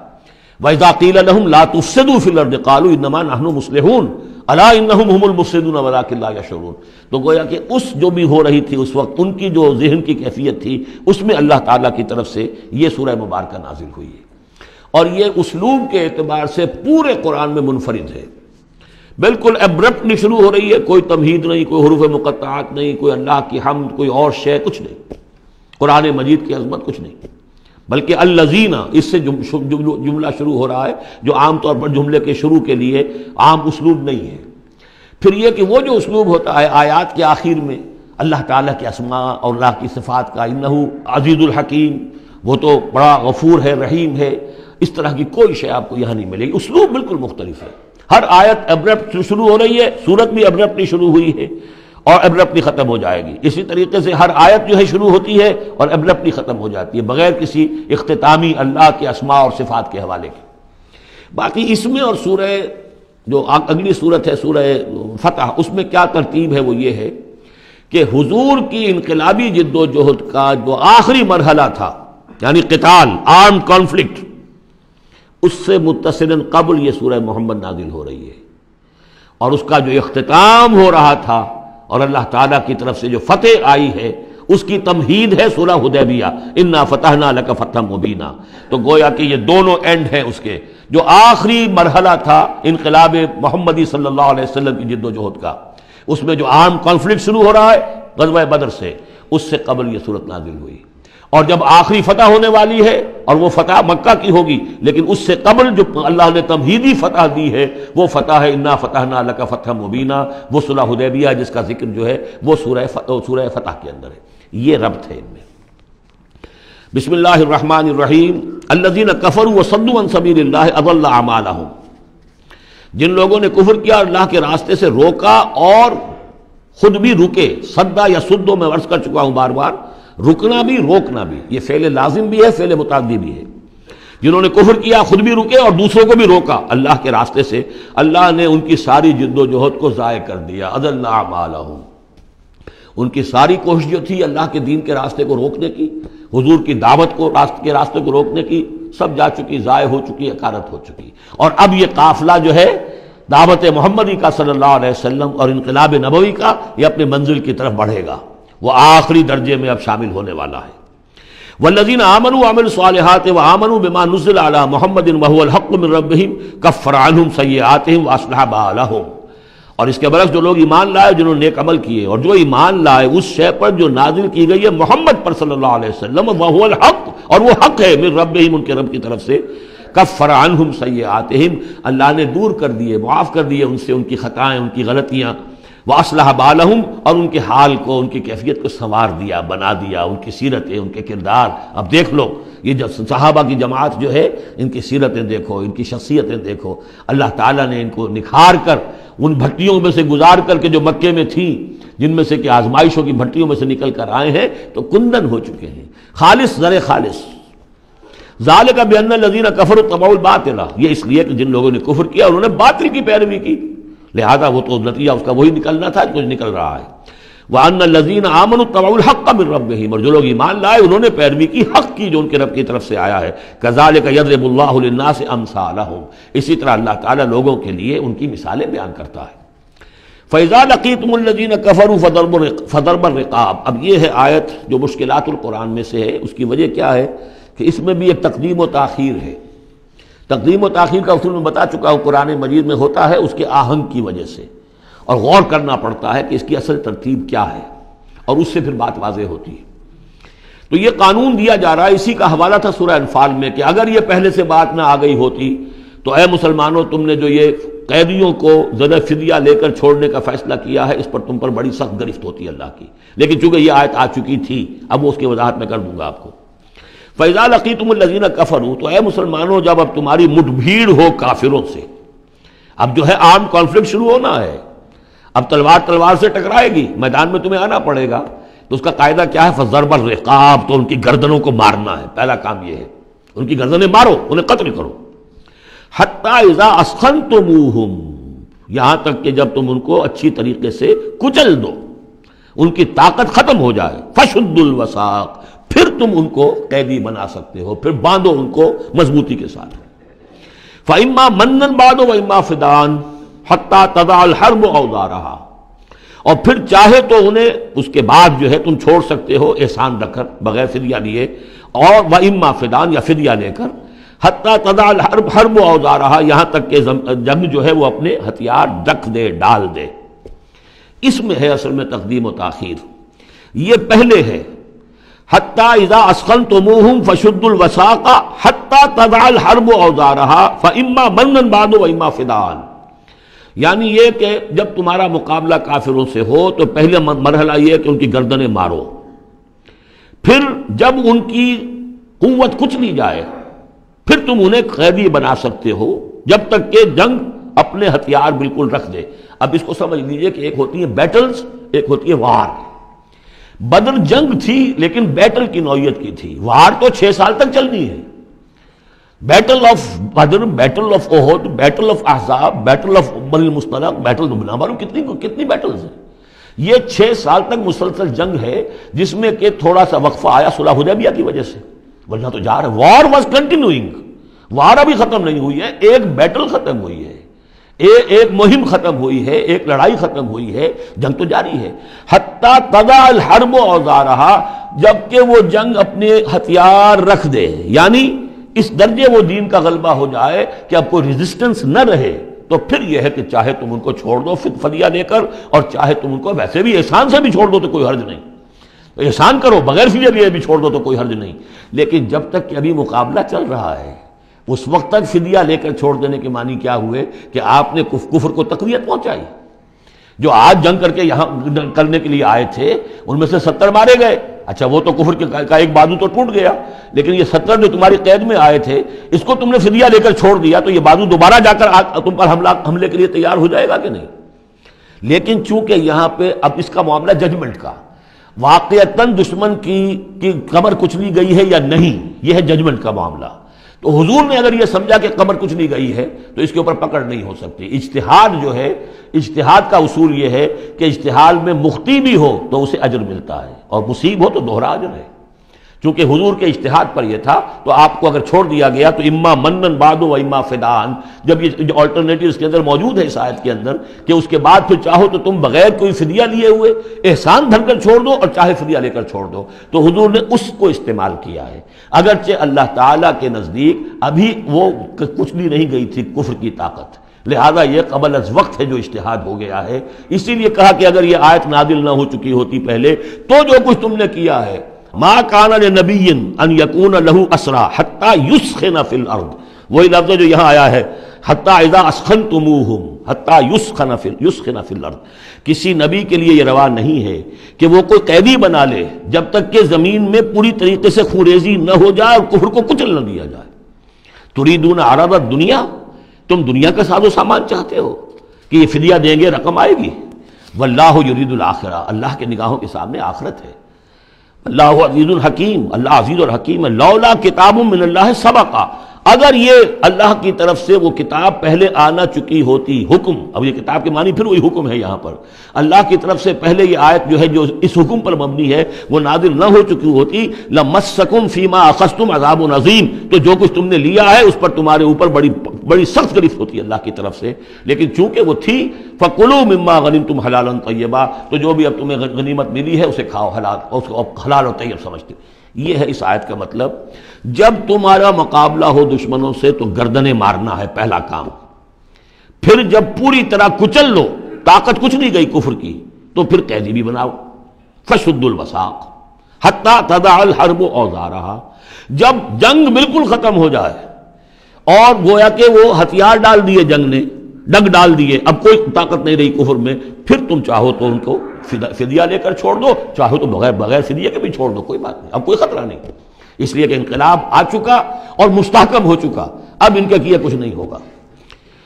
وَإِذَا قِيلَ لَهُمْ لَا تُفْسِدُوا فِي الْأَرْضِ قَالُوا إِنَّمَا نَحْنُ مُصْلِحُونَ أَلَا إِنَّهُمْ هُمُ الْمُفْسِدُونَ وَلَٰكِن لَا يَشْعُرُونَ۔ تو گویا کہ اس جو بھی ہو رہی تھی اس وقت، ان کی جو ذہن کی کیفیت تھی، اس میں اللہ تعالیٰ کی طرف سے یہ سورہ مبارکہ نازل ہوئی ہے، اور یہ اسلوب کے اعتبار سے پورے قرآن میں منفرد ہے۔ بالکل ایبرپٹلی شروع ہو رہی ہے، کوئی تمہید نہیں، کوئی حروف مقطعات نہیں، کوئی اللہ کی حمد، کوئی اور شے، کچھ نہیں، قرآن مجید کی عظمت کچھ نہیں، بلکہ الذین، اس سے جملہ شروع ہو رہا ہے جو عام طور پر جملے کے شروع کے لیے عام اسلوب نہیں ہے۔ پھر یہ کہ وہ جو اسلوب ہوتا ہے آیات کے آخر میں اللہ تعالیٰ کے اسماء اور اللہ کی صفات کا، انہ عزیز الحکیم، وہ تو بڑا غفور ہے، رحیم ہے، اس طرح کی کوئی شے آپ کو یہاں نہیں ملے گی۔ اسلوب بالکل مختلف ہے۔ ہر آیت ابرپٹ شروع ہو رہی ہے، سورت بھی ابرپٹلی شروع ہوئی ہے اور ابرپٹلی ختم ہو جائے گی۔ اسی طریقے سے ہر آیت جو ہے شروع ہوتی ہے اور ابرپٹلی ختم ہو جاتی ہے، بغیر کسی اختتامی اللہ کے اسماء اور صفات کے حوالے کے۔ باقی اس میں اور سورہ جو اگلی صورت ہے سورہ فتح، اس میں کیا ترتیب ہے وہ یہ ہے کہ حضور کی انقلابی جد و جہد کا جو آخری مرحلہ تھا، یعنی قتال، آرم کانفلکٹ، اس سے متصلاً قبل یہ سورہ محمد نازل ہو رہی ہے، اور اس کا جو اختتام ہو رہا تھا اور اللہ تعالیٰ کی طرف سے جو فتح آئی ہے اس کی تمہید ہے سورہ حدیبیہ، انا فتحنا لک فتحا مبینا۔ تو گویا کہ یہ دونوں اینڈ ہیں اس کے، جو آخری مرحلہ تھا انقلاب محمدی صلی اللہ علیہ وسلم کی جد و جہد کا، اس میں جو عام کانفلکٹ شروع ہو رہا ہے غزوہ بدر سے، اس سے قبل یہ صورت نازل ہوئی، اور جب آخری فتح ہونے والی ہے اور وہ فتح مکہ کی ہوگی، لیکن اس سے قبل جو اللہ نے تمہیدی فتح دی ہے وہ فتح ہے انا فتحنا لک فتحا مبینا، وہ صلح حدیبیہ جس کا ذکر جو ہے وہ سورہ فتح کے اندر ہے۔ یہ ربط ہے ان میں۔ بسم اللہ الرحمن الرحیم، الذین کفروا وصدوا عن سبیل اللہ اضل اعمالہم، جن لوگوں نے کفر کیا اور اللہ کے راستے سے روکا اور خود بھی رکے، صدا یا سدو میں عرض کر چکا ہوں بار بار، رکنا بھی روکنا بھی، یہ فعل لازم بھی ہے، فعل متعدی بھی ہے۔ جنہوں نے کفر کیا خود بھی رکے اور دوسروں کو بھی روکا اللہ کے راستے سے، اللہ نے ان کی ساری جد و جہد کو ضائع کر دیا، اضل اعمالہم، ان کی ساری کوشش جو تھی اللہ کے دین کے راستے کو روکنے کی، حضور کی دعوت کو کے راستے کو روکنے کی، سب جا چکی، ضائع ہو چکی، اکارت ہو چکی۔ اور اب یہ قافلہ جو ہے دعوت محمدی کا صلی اللہ علیہ وسلم اور انقلاب نبوی کا، یہ اپنے منزل کی طرف بڑھے گا، وہ آخری درجے میں اب شامل ہونے والا ہے۔ والذین آمنوا وعملوا الصالحات وآمنوا بما نزل علی محمد وهو الحق من ربهم کفر عنہم سیئاتہم واصلح بالہم، اور اس کے برعکس جو لوگ ایمان لائے، جنہوں نے نیک عمل کیے اور جو ایمان لائے اس شے پر جو نازل کی گئی ہے محمد پر صلی اللہ علیہ وسلم، وهو الحق، اور وہ حق ہے، من ربهم، ان کے رب کی طرف سے، کفر عنہم سیئاتہم، اللہ نے دور کر دیے، معاف کر دیے ان سے ان کی خطائیں، ان کی غلطیاں، واصلح بالہم، اور ان کے حال کو، ان کی کیفیت کو سنوار دیا، بنا دیا، ان کی سیرتیں، ان کے کردار۔ اب دیکھ لو یہ جو صحابہ کی جماعت جو ہے، ان کی سیرتیں دیکھو، ان کی شخصیتیں دیکھو، اللہ تعالیٰ نے ان کو نکھار کر ان بھٹیوں میں سے گزار کر کے جو مکے میں تھیں، جن میں سے کہ آزمائشوں کی بھٹیوں میں سے نکل کر آئے ہیں، تو کندن ہو چکے ہیں، خالص زر خالص۔ ذالک بان الذین کفروا اتبعوا الباطل، یہ اس لیے کہ جن لوگوں نے کفر کیا انہوں نے باطل کی پیروی کی، لہذا وہ تو نتیجہ اس کا وہی نکلنا تھا کچھ نکل رہا ہے۔ وان الذین آمنوا اتبعوا الحق من ربهم، اور جو لوگ ایمان لائے انہوں نے پیروی کی حق کی جو ان کے رب کی طرف سے آیا ہے۔ کذالک یضرب اللہ للناس امثالهم، اسی طرح اللہ تعالیٰ لوگوں کے لیے ان کی مثالیں بیان کرتا ہے۔ فَإِذَا لَقِيتُمُ الَّذِينَ كَفَرُوا فَضَرْبَ الرِّقَابِ، اب یہ ہے آیت جو مشکلات القرآن میں سے ہے۔ اس کی وجہ کیا ہے کہ اس میں بھی ایک تقدیم و تاخیر ہے۔ تقدیم و تاخیر کا اصول میں بتا چکا ہوں، قرآن مجید میں ہوتا ہے اس کے آہنگ کی وجہ سے، اور غور کرنا پڑتا ہے کہ اس کی اصل ترتیب کیا ہے، اور اس سے پھر بات واضح ہوتی ہے۔ تو یہ قانون دیا جا رہا ہے، اسی کا حوالہ تھا سورہ انفال میں کہ اگر یہ پہلے سے بات نہ آ گئی ہوتی تو اے مسلمانوں، تم نے جو یہ قیدیوں کو زدہ فدیہ لے کر چھوڑنے کا فیصلہ کیا ہے، اس پر تم پر بڑی سخت گرفت ہوتی ہے اللہ کی، لیکن چونکہ یہ آیت آ چکی تھی اب وہ اس کی وضاحت میں کر دوں گا آپ کو۔ فَإِذَا لَقِيتُمُ الَّذِينَ كَفَرُوا، تو اے مسلمانوں جب اب تمہاری مٹ بھیڑ ہو کافروں سے، اب جو ہے آرم کانفلکٹ شروع ہونا ہے، اب تلوار سے ٹکرائے گی، میدان میں تمہیں آنا پڑے گا، تو اس کا قاعدہ کیا ہے؟ فَضَرْبَ الرِّقَابِ، تو ان کی گردنوں کو مارنا ہے، پہلا کام یہ ہے، ان کی گردنیں مارو، انہیں قتل کرو۔ حَتَّى إِذَا أَسْخَنْتُمُوهُمْ، یہاں تک کہ جب تم ان کو اچھی طریقے سے کچل دو، ان کی طاقت ختم ہو جائے، فَشُدُّ الْوَثَاقِ، پھر تم ان کو قیدی بنا سکتے ہو، پھر باندھو ان کو مضبوطی کے ساتھ۔ فَإِمَّا مَنًّا بَعْدُ وَإِمَّا فِدَاءً حَتَّى تَضَعَ الْحَرْبُ أَوْزَارَهَا، اور پھر چاہے تو انہیں اس کے بعد جو ہے تم چھوڑ سکتے ہو احسان رکھ کر، بغیر فدیہ لیے، اور وَإِمَّا فِدَاءً، یا فدیہ لے کر، حَتَّى تَضَعَ الْحَرْبُ أَوْزَارَهَا، یہاں تک کہ جنگ جو ہے وہ اپنے ہتھیار رکھ دے، ڈال دے۔ اس میں ہے اصل میں تقدیم و تاخیر، یہ پہلے ہے حَتَّى إِذَا أَسْخَنْتُمُوهُمْ فَشُدُّوا الْوَثَاقَ حَتَّى تَضَعَ الْحَرْبُ أَوْزَارَهَا فَإِمَّا مَنًّا بَعْدُ وَإِمَّا فِدَاءً، یعنی یہ کہ جب تمہارا مقابلہ کافروں سے ہو تو پہلے مرحلہ یہ کہ ان کی گردنیں مارو، پھر جب ان کی قوت کچھ نہیں جائے پھر تم انہیں قیدی بنا سکتے ہو جب تک کہ جنگ اپنے ہتھیار بالکل رکھ دے۔ اب اس کو سمجھ لیجئے کہ ایک ہوتی ہے بیٹلز، ایک ہوتی ہے وار۔ بدر جنگ تھی لیکن بیٹل کی نوعیت کی تھی، وار تو 6 سال تک چلنی ہے۔ Battle of Badr, battle of Uhud, battle of Ahzab, battle of بنی المصطلق، بیٹل نہ معلوم کتنی بیٹلز ہیں۔ یہ 6 سال تک مسلسل جنگ ہے جس میں کہ تھوڑا سا وقفہ آیا صلح حدیبیہ کی وجہ سے، ورنہ تو جا رہا ہے۔ وار واز کنٹینیوئنگ، وار ابھی ختم نہیں ہوئی ہے، ایک بیٹل ختم ہوئی ہے، ایک مہم ختم ہوئی ہے، ایک لڑائی ختم ہوئی ہے، جنگ تو جاری ہے۔ حتی تضع الحرب اوزارہا، جبکہ وہ جنگ اپنے ہتھیار رکھ دے، یعنی اس درجے وہ دین کا غلبہ ہو جائے کہ اب کوئی ریزسٹنس نہ رہے، تو پھر یہ ہے کہ چاہے تم ان کو چھوڑ دو فدیہ دے کر، اور چاہے تم ان کو ویسے بھی احسان سے بھی چھوڑ دو تو کوئی حرج نہیں، احسان کرو بغیر فدیہ دیے بھی چھوڑ دو تو کوئی حرج نہیں۔ لیکن جب تک کہ ابھی مقابلہ چل رہا ہے اس وقت تک فدیہ لے کر چھوڑ دینے کے معنی کیا ہوئے کہ آپ نے کفر کو تقویت پہنچائی۔ جو آج جنگ کر کے یہاں کرنے کے لیے آئے تھے ان میں سے 70 مارے گئے، اچھا وہ تو کفر کا ایک بازو تو ٹوٹ گیا، لیکن یہ 70 جو تمہاری قید میں آئے تھے اس کو تم نے فدیہ لے کر چھوڑ دیا تو یہ بازو دوبارہ جا کر تم پر حملے کے لیے تیار ہو جائے گا کہ نہیں؟ لیکن چونکہ یہاں پہ اب اس کا معاملہ ججمنٹ کا، واقعتاً دشمن کی کمر کچلی گئی ہے یا نہیں، یہ ہے ججمنٹ کا معاملہ۔ تو حضور نے اگر یہ سمجھا کہ قمر کچھ نہیں گئی ہے تو اس کے اوپر پکڑ نہیں ہو سکتی۔ اجتہاد جو ہے، اجتہاد کا اصول یہ ہے کہ اجتہاد میں مخطی بھی ہو تو اسے اجر ملتا ہے اور مصیب ہو تو دوہرا اجر ہے۔ چونکہ حضور کے اجتہاد پر یہ تھا تو آپ کو اگر چھوڑ دیا گیا تو اما منن بعد و اما فدان، جب یہ آلٹرنیٹیو اس کے اندر موجود ہے اس آیت کے اندر کہ اس کے بعد پھر چاہو تو تم بغیر کوئی فدیہ لیے ہوئے احسان دھر کر چھوڑ دو اور چاہے فدیہ لے کر چھوڑ دو، تو حضور نے اس کو استعمال کیا ہے۔ اگرچہ اللہ تعالیٰ کے نزدیک ابھی وہ کچھ بھی نہیں گئی تھی کفر کی طاقت، لہذا یہ قبل از وقت ہے جو اجتہاد ہو گیا ہے۔ اسی لیے کہا کہ اگر یہ آیت نازل نہ ہو چکی ہوتی پہلے تو جو کچھ تم نے کیا ہے، ما کان لنبی ان یکون لہ اسری حتی یسخن فی الارض، وہی لفظ جو یہاں آیا ہے حتی اذا اسخنتموہم حتی یسخن فی الارض، کسی نبی کے لیے یہ روا نہیں ہے کہ وہ کوئی قیدی بنا لے جب تک کہ زمین میں پوری طریقے سے خونریزی نہ ہو جائے اور کفر کو کچل نہ دیا جائے۔ تریدون عرض الدنیا، تم دنیا کا ساز و سامان چاہتے ہو کہ یہ فدیہ دیں گے رقم آئے گی، واللہ یرید الآخرہ، اللہ کے نگاہوں کے سامنے آخرت ہے۔ اللہ عزیز الحکیم، اللہ عزیز اور حکیم ہے۔ لولا کتاب من اللہ سبقا، اگر یہ اللہ کی طرف سے وہ کتاب پہلے آنا چکی ہوتی، حکم، اب یہ کتاب کے معنی پھر وہی حکم ہے یہاں پر، اللہ کی طرف سے پہلے یہ آیت جو ہے جو اس حکم پر مبنی ہے وہ نازل نہ ہو چکی ہوتی، لمسکم فیما اخذتم عذاب عظیم، تو جو کچھ تم نے لیا ہے اس پر تمہارے اوپر بڑی سخت گرفت ہوتی ہے اللہ کی طرف سے، لیکن چونکہ وہ تھی فَكُلُوا مِمَّا غَنِمْتُمْ حَلَالًا طَيِّبًا، تو جو بھی اب تمہیں غنیمت ملی ہے اسے کھاؤ حلال، اور اس کو حلال اور طیب سمجھتے۔ یہ ہے اس آیت کا مطلب، جب تمہارا مقابلہ ہو دشمنوں سے تو گردنیں مارنا ہے پہلا کام، پھر جب پوری طرح کچل لو، طاقت کچھ نہیں گئی کفر کی، تو پھر قیدی بھی بناؤ۔ فَشُدُّ الْوَثَاقَ حَتَّى تَضَعَ الْحَرْبُ أَوْزَارَهَا، جب جنگ بالکل ختم ہو جائے اور گویا کہ وہ ہتھیار ڈال دیے جنگ نے، ڈگ ڈال دیے، اب کوئی طاقت نہیں رہی کفر میں، پھر تم چاہو تو ان کو فدیہ لے کر چھوڑ دو، چاہو تو بغیر فدیہ کے بھی چھوڑ دو، کوئی بات نہیں، اب کوئی خطرہ نہیں، اس لیے کہ انقلاب آ چکا اور مستحکم ہو چکا، اب ان کا کیا کچھ نہیں ہوگا۔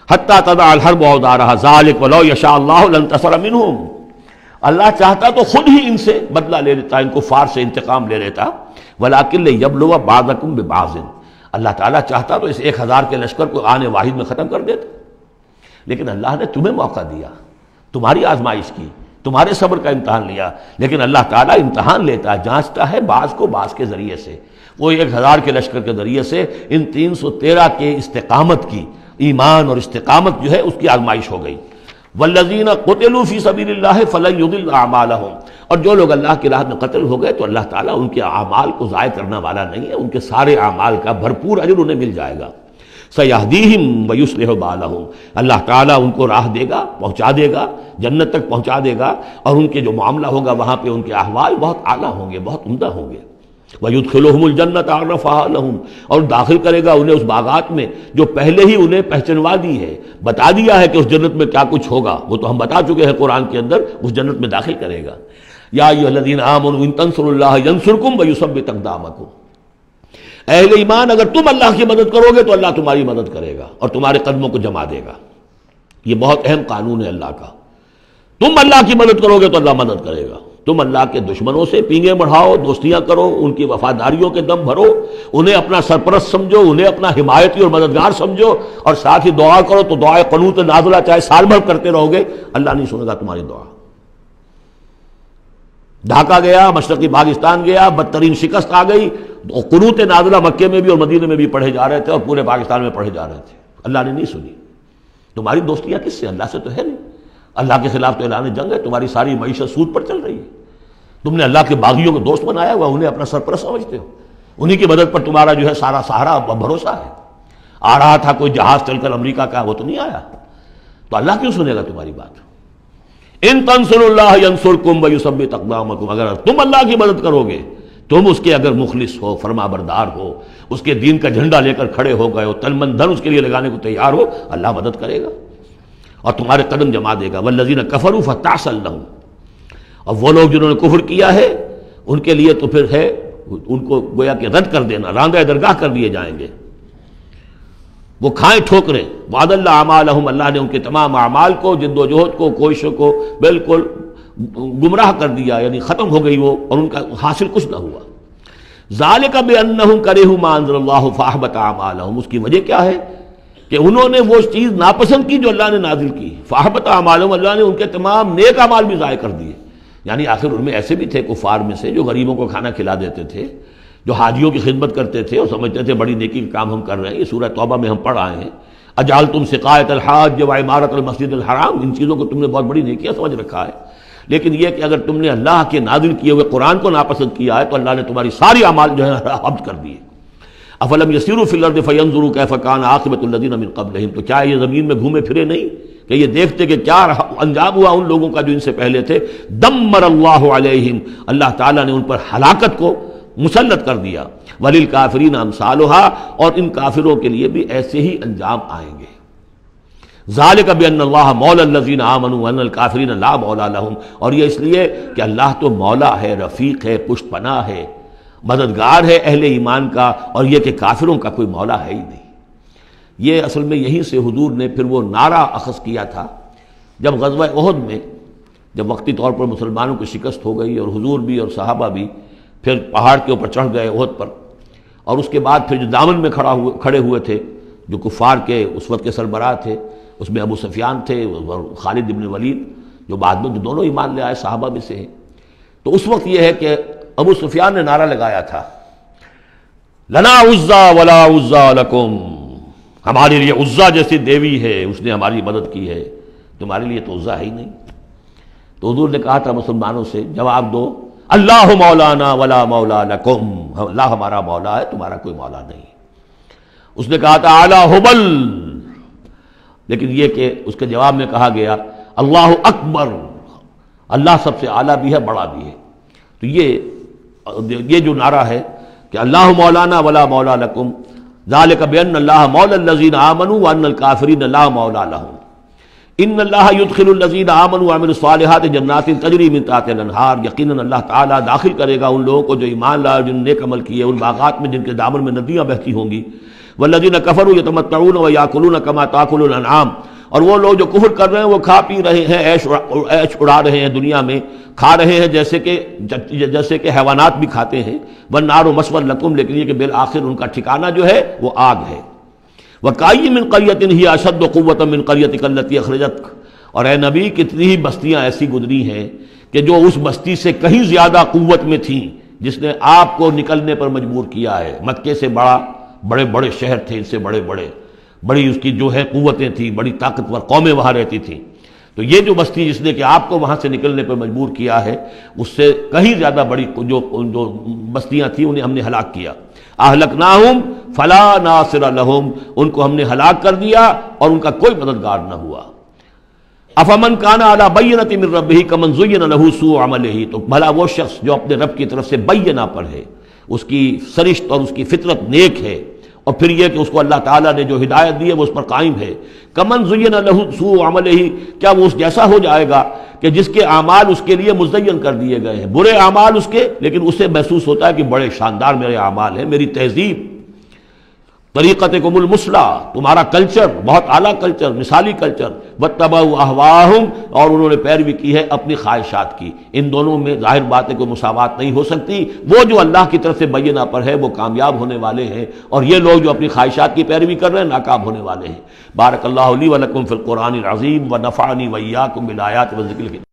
حتی تضع الحرب اوزارہا ذالک ولو یشاء اللہ لانتصر منہم، اللہ چاہتا تو خود ہی ان سے بدلہ لے لیتا، ان کفار سے انتقام لے لیتا، ولکن لیبلو بعضکم ببعض، اللہ تعالیٰ چاہتا تو اس 1000 کے لشکر کو آنے واحد میں ختم کر دیتا، لیکن اللہ نے تمہیں موقع دیا، تمہاری آزمائش کی، تمہارے صبر کا امتحان لیا، لیکن اللہ تعالیٰ امتحان لیتا ہے، جانچتا ہے بعض کو بعض کے ذریعے سے، وہ 1000 کے لشکر کے ذریعے سے ان 313 کے استقامت کی، ایمان اور استقامت جو ہے اس کی آزمائش ہو گئی۔ والذین قتلوا فی سبیل اللہ فلن یضل اعمالہم، اور جو لوگ اللہ کی راہ میں قتل ہو گئے تو اللہ تعالیٰ ان کے اعمال کو ضائع کرنے والا نہیں ہے، ان کے سارے اعمال کا بھرپور اجر انہیں مل جائے گا۔ سیہدیہم ویصلح بالہم، اللہ تعالیٰ ان کو راہ دے گا، پہنچا دے گا، جنت تک پہنچا دے گا، اور ان کے جو معاملہ ہوگا وہاں پہ ان کے احوال بہت اعلیٰ ہوں گے، بہت عمدہ ہوں گے۔ وَيُدْخِلُهُمُ الْجَنَّةَ عَرَّفَهَا لَهُمْ، اور داخل کرے گا انہیں اس باغات میں جو پہلے ہی انہیں پہچنوا دی ہے، بتا دیا ہے کہ اس جنت میں کیا کچھ ہوگا، وہ تو ہم بتا چکے ہیں قرآن کے اندر، اس جنت میں داخل کرے گا۔ یا ایھا الذین آمنوا ان تنصروا اللہ ینصرکم ویثبت اقدامکم، اہل ایمان اگر تم اللہ کی مدد کرو گے تو اللہ تمہاری مدد کرے گا اور تمہارے قدموں کو جما دے گا۔ یہ بہت اہم قانون ہے اللہ کا، تم اللہ کی مدد کرو گے تو اللہ مدد کرے گا۔ تم اللہ کے دشمنوں سے پینگیں بڑھاؤ، دوستیاں کرو، ان کی وفاداریوں کے دم بھرو، انہیں اپنا سرپرست سمجھو، انہیں اپنا حمایتی اور مددگار سمجھو، اور ساتھ ہی دعا کرو تو دعائے قنوت نازلہ چاہے سال بھر کرتے رہو گے، اللہ نہیں سنے گا تمہاری دعا۔ ڈھاکہ گیا، مشرقی پاکستان گیا، بدترین شکست آ گئی، قنوت نازلہ مکے میں بھی اور مدینے میں بھی پڑھے جا رہے تھے اور پورے پاکستان میں پڑھے جا رہے تھے، اللہ نے نہیں سنی۔ تمہاری دوستیاں کس سے؟ اللہ سے تو ہے نہیں۔ اللہ کے خلاف تو اعلان جنگ ہے، تمہاری ساری معیشت سود پر چل رہی ہے، تم نے اللہ کے باغیوں کو دوست بنایا ہوا، انہیں اپنا سرپرست سمجھتے ہو، انہی کی مدد پر تمہارا جو ہے سارا سہارا بھروسہ ہے۔ آ رہا تھا کوئی جہاز چل کر امریکہ کا، وہ تو نہیں آیا، تو اللہ کیوں سنے گا تمہاری بات؟ ان تنصروا اللہ ینصرکم ویثبت اقدامکم، اگر تم اللہ کی مدد کرو گے، تم اس کے اگر مخلص ہو، فرما بردار ہو، اس کے دین کا جھنڈا لے کر کھڑے ہو گئے ہو، تن من دھن اس کے لیے لگانے کو تیار ہو، اللہ مدد کرے گا اور تمہارے قدم جما دے گا۔ والذین کفروا فتعسا لهم، اور وہ لوگ جنہوں نے کفر کیا ہے ان کے لیے تو پھر ہے ان کو گویا کہ رد کر دینا، راندہ درگاہ کر دیے جائیں گے، وہ کھائیں ٹھوکریں۔ وعد اللہ اعمالہم، اللہ نے ان کے تمام اعمال کو، جد و جہد کو، کوششوں کو بالکل گمراہ کر دیا، یعنی ختم ہو گئی وہ، اور ان کا حاصل کچھ نہ ہوا۔ ذالک بانہم کرہوا ما انزل اللہ فاحبط اعمالہم، اس کی وجہ کیا ہے کہ انہوں نے وہ چیز ناپسند کی جو اللہ نے نازل کی، فاحبط اعمالہم، اللہ نے ان کے تمام نیک اعمال بھی ضائع کر دیے۔ یعنی آخر ان میں ایسے بھی تھے کفار میں سے جو غریبوں کو کھانا کھلا دیتے تھے، جو حاجیوں کی خدمت کرتے تھے اور سمجھتے تھے بڑی نیکی کا کام ہم کر رہے ہیں۔ یہ سورہ توبہ میں ہم پڑھ آئے ہیں، اجعلتم سقایۃ الحاج وعمارۃ المسجد الحرام، ان چیزوں کو تم نے بہت بڑی نیکیاں سمجھ رکھا ہے، لیکن یہ کہ اگر تم نے اللہ کے نازل کیے ہوئے قرآن کو ناپسند کیا ہے تو اللہ نے تمہاری ساری اعمال جو ہے حبط کر دیے۔ افلم یسیروا فی الارض فینظروا کیف کان عاقبۃ الذین من قبلہم، تو کیا یہ زمین میں گھومے پھرے نہیں کہ یہ دیکھتے کہ کیا انجام ہوا ان لوگوں کا جو ان سے پہلے تھے؟ دمر اللہ علیہم، اللہ تعالیٰ نے ان پر ہلاکت کو مسلط کر دیا۔ وللکافرین امثالھا، اور ان کافروں کے لیے بھی ایسے ہی انجام آئیں گے۔ ذالک بان اللہ مولا الذین آمنوا وان الکافرین لا مولا لہم، اور یہ اس لیے کہ اللہ تو مولا ہے، رفیق ہے، پشت پناہ ہے، مددگار ہے اہل ایمان کا، اور یہ کہ کافروں کا کوئی مولا ہے ہی نہیں۔ یہ اصل میں یہیں سے حضور نے پھر وہ نعرہ اخذ کیا تھا جب غزوہ احد میں، جب وقتی طور پر مسلمانوں کی شکست ہو گئی اور حضور بھی اور صحابہ بھی پھر پہاڑ کے اوپر چڑھ گئے احد پر، اور اس کے بعد پھر جو دامن میں کھڑے ہوئے تھے جو کفار کے اس وقت کے سربراہ تھے، اس میں ابو سفیان تھے اور خالد بن ولید جو بعد میں دونوں ایمان لے آئے، صحابہ میں سے ہیں۔ تو اس وقت یہ ہے کہ ابو سفیان نے نعرہ لگایا تھا، لنا عزا ولا عزا لکم، ہمارے لیے عزا جیسی دیوی ہے، اس نے ہماری مدد کی ہے، تمہارے لیے تو عزا ہے ہی نہیں۔ تو حضور نے کہا تھا مسلمانوں سے جواب دو، اللہ مولانا ولا مولا لکم، اللہ ہمارا مولا ہے، تمہارا کوئی مولا نہیں۔ اس نے کہا تھا اعلی حبل، لیکن یہ کہ اس کے جواب میں کہا گیا اللہ اکبر، اللہ سب سے اعلیٰ بھی ہے، بڑا بھی ہے۔ تو یہ جو نعرہ ہے کہ اللہ مولانا ولا مولا لکم، ذالک بان اللہ مولا الذین آمنوا وان الکافرین لا مولا لہم، ان اللہ یدخل الذین آمنوا وعملوا الصالحات جنات تجری من تحتها الانہار، یقیناً اللہ تعالیٰ داخل کرے گا ان لوگوں کو جو ایمان لائے، جن نے نیک عمل کیے، ان باغات میں جن کے دامن میں ندیاں بہتی ہوں گی۔ والذین کفروا یتمتعون ویاکلون کما تاکل الانعام، اور وہ لوگ جو کفر کر رہے ہیں وہ کھا پی رہے ہیں، عیش اڑا رہے ہیں دنیا میں، کھا رہے ہیں جیسے کہ حیوانات بھی کھاتے ہیں۔ والنار مثوی لکم، لیکن یہ کہ بالآخر ان کا ٹھکانہ جو ہے وہ آگ ہے۔ وَكَأَيٍّ مِّن قَرْيَةٍ هِيَ أَشَدُّ قُوَّةً مِّن قَرْيَتِكَ الَّتِي أَخْرَجَتْكَ، اور اے نبی کتنی ہی بستیاں ایسی گزری ہیں کہ جو اس بستی سے کہیں زیادہ قوت میں تھیں جس نے آپ کو نکلنے پر مجبور کیا ہے۔ مکے سے بڑے بڑے شہر تھے، ان سے بڑی اس کی جو ہے قوتیں تھیں، بڑی طاقتور قومیں وہاں رہتی تھیں۔ تو یہ جو بستی جس نے کہ آپ کو وہاں سے نکلنے پر مجبور کیا ہے، اس سے کہیں زیادہ بڑی جو بستیاں تھیں انہیں ہم نے ہلاک کیا۔ اہلکناہم فلا ناصر لہم، ان کو ہم نے ہلاک کر دیا اور ان کا کوئی مددگار نہ ہوا۔ افمن کان علی بینۃ من ربہ کمن زین لہ سوء عملہ، تو بھلا وہ شخص جو اپنے رب کی طرف سے بینہ پر ہے اس کی سرشت اور اس کی فطرت نیک ہے، اور پھر یہ کہ اس کو اللہ تعالیٰ نے جو ہدایت دی ہے وہ اس پر قائم ہے۔ کمن زین لہ سوء عملہ، کیا وہ اس جیسا ہو جائے گا کہ جس کے اعمال اس کے لیے مزین کر دیے گئے ہیں، برے اعمال اس کے، لیکن اسے محسوس ہوتا ہے کہ بڑے شاندار میرے اعمال ہیں، میری تہذیب، طریقتکم المثلی، تمہارا کلچر بہت اعلیٰ کلچر، مثالی کلچر، واتبعوا اہواءہم، اور انہوں نے پیروی کی ہے اپنی خواہشات کی۔ ان دونوں میں ظاہر بات ہے کوئی مساوات نہیں ہو سکتی۔ وہ جو اللہ کی طرف سے بینہ پر ہے وہ کامیاب ہونے والے ہیں، اور یہ لوگ جو اپنی خواہشات کی پیروی کر رہے ہیں ناکام ہونے والے ہیں۔ بارک اللہ لی ولکم فی القرآن العظیم ونفعنی وإیاکم بالآیات والذکر الحکیم۔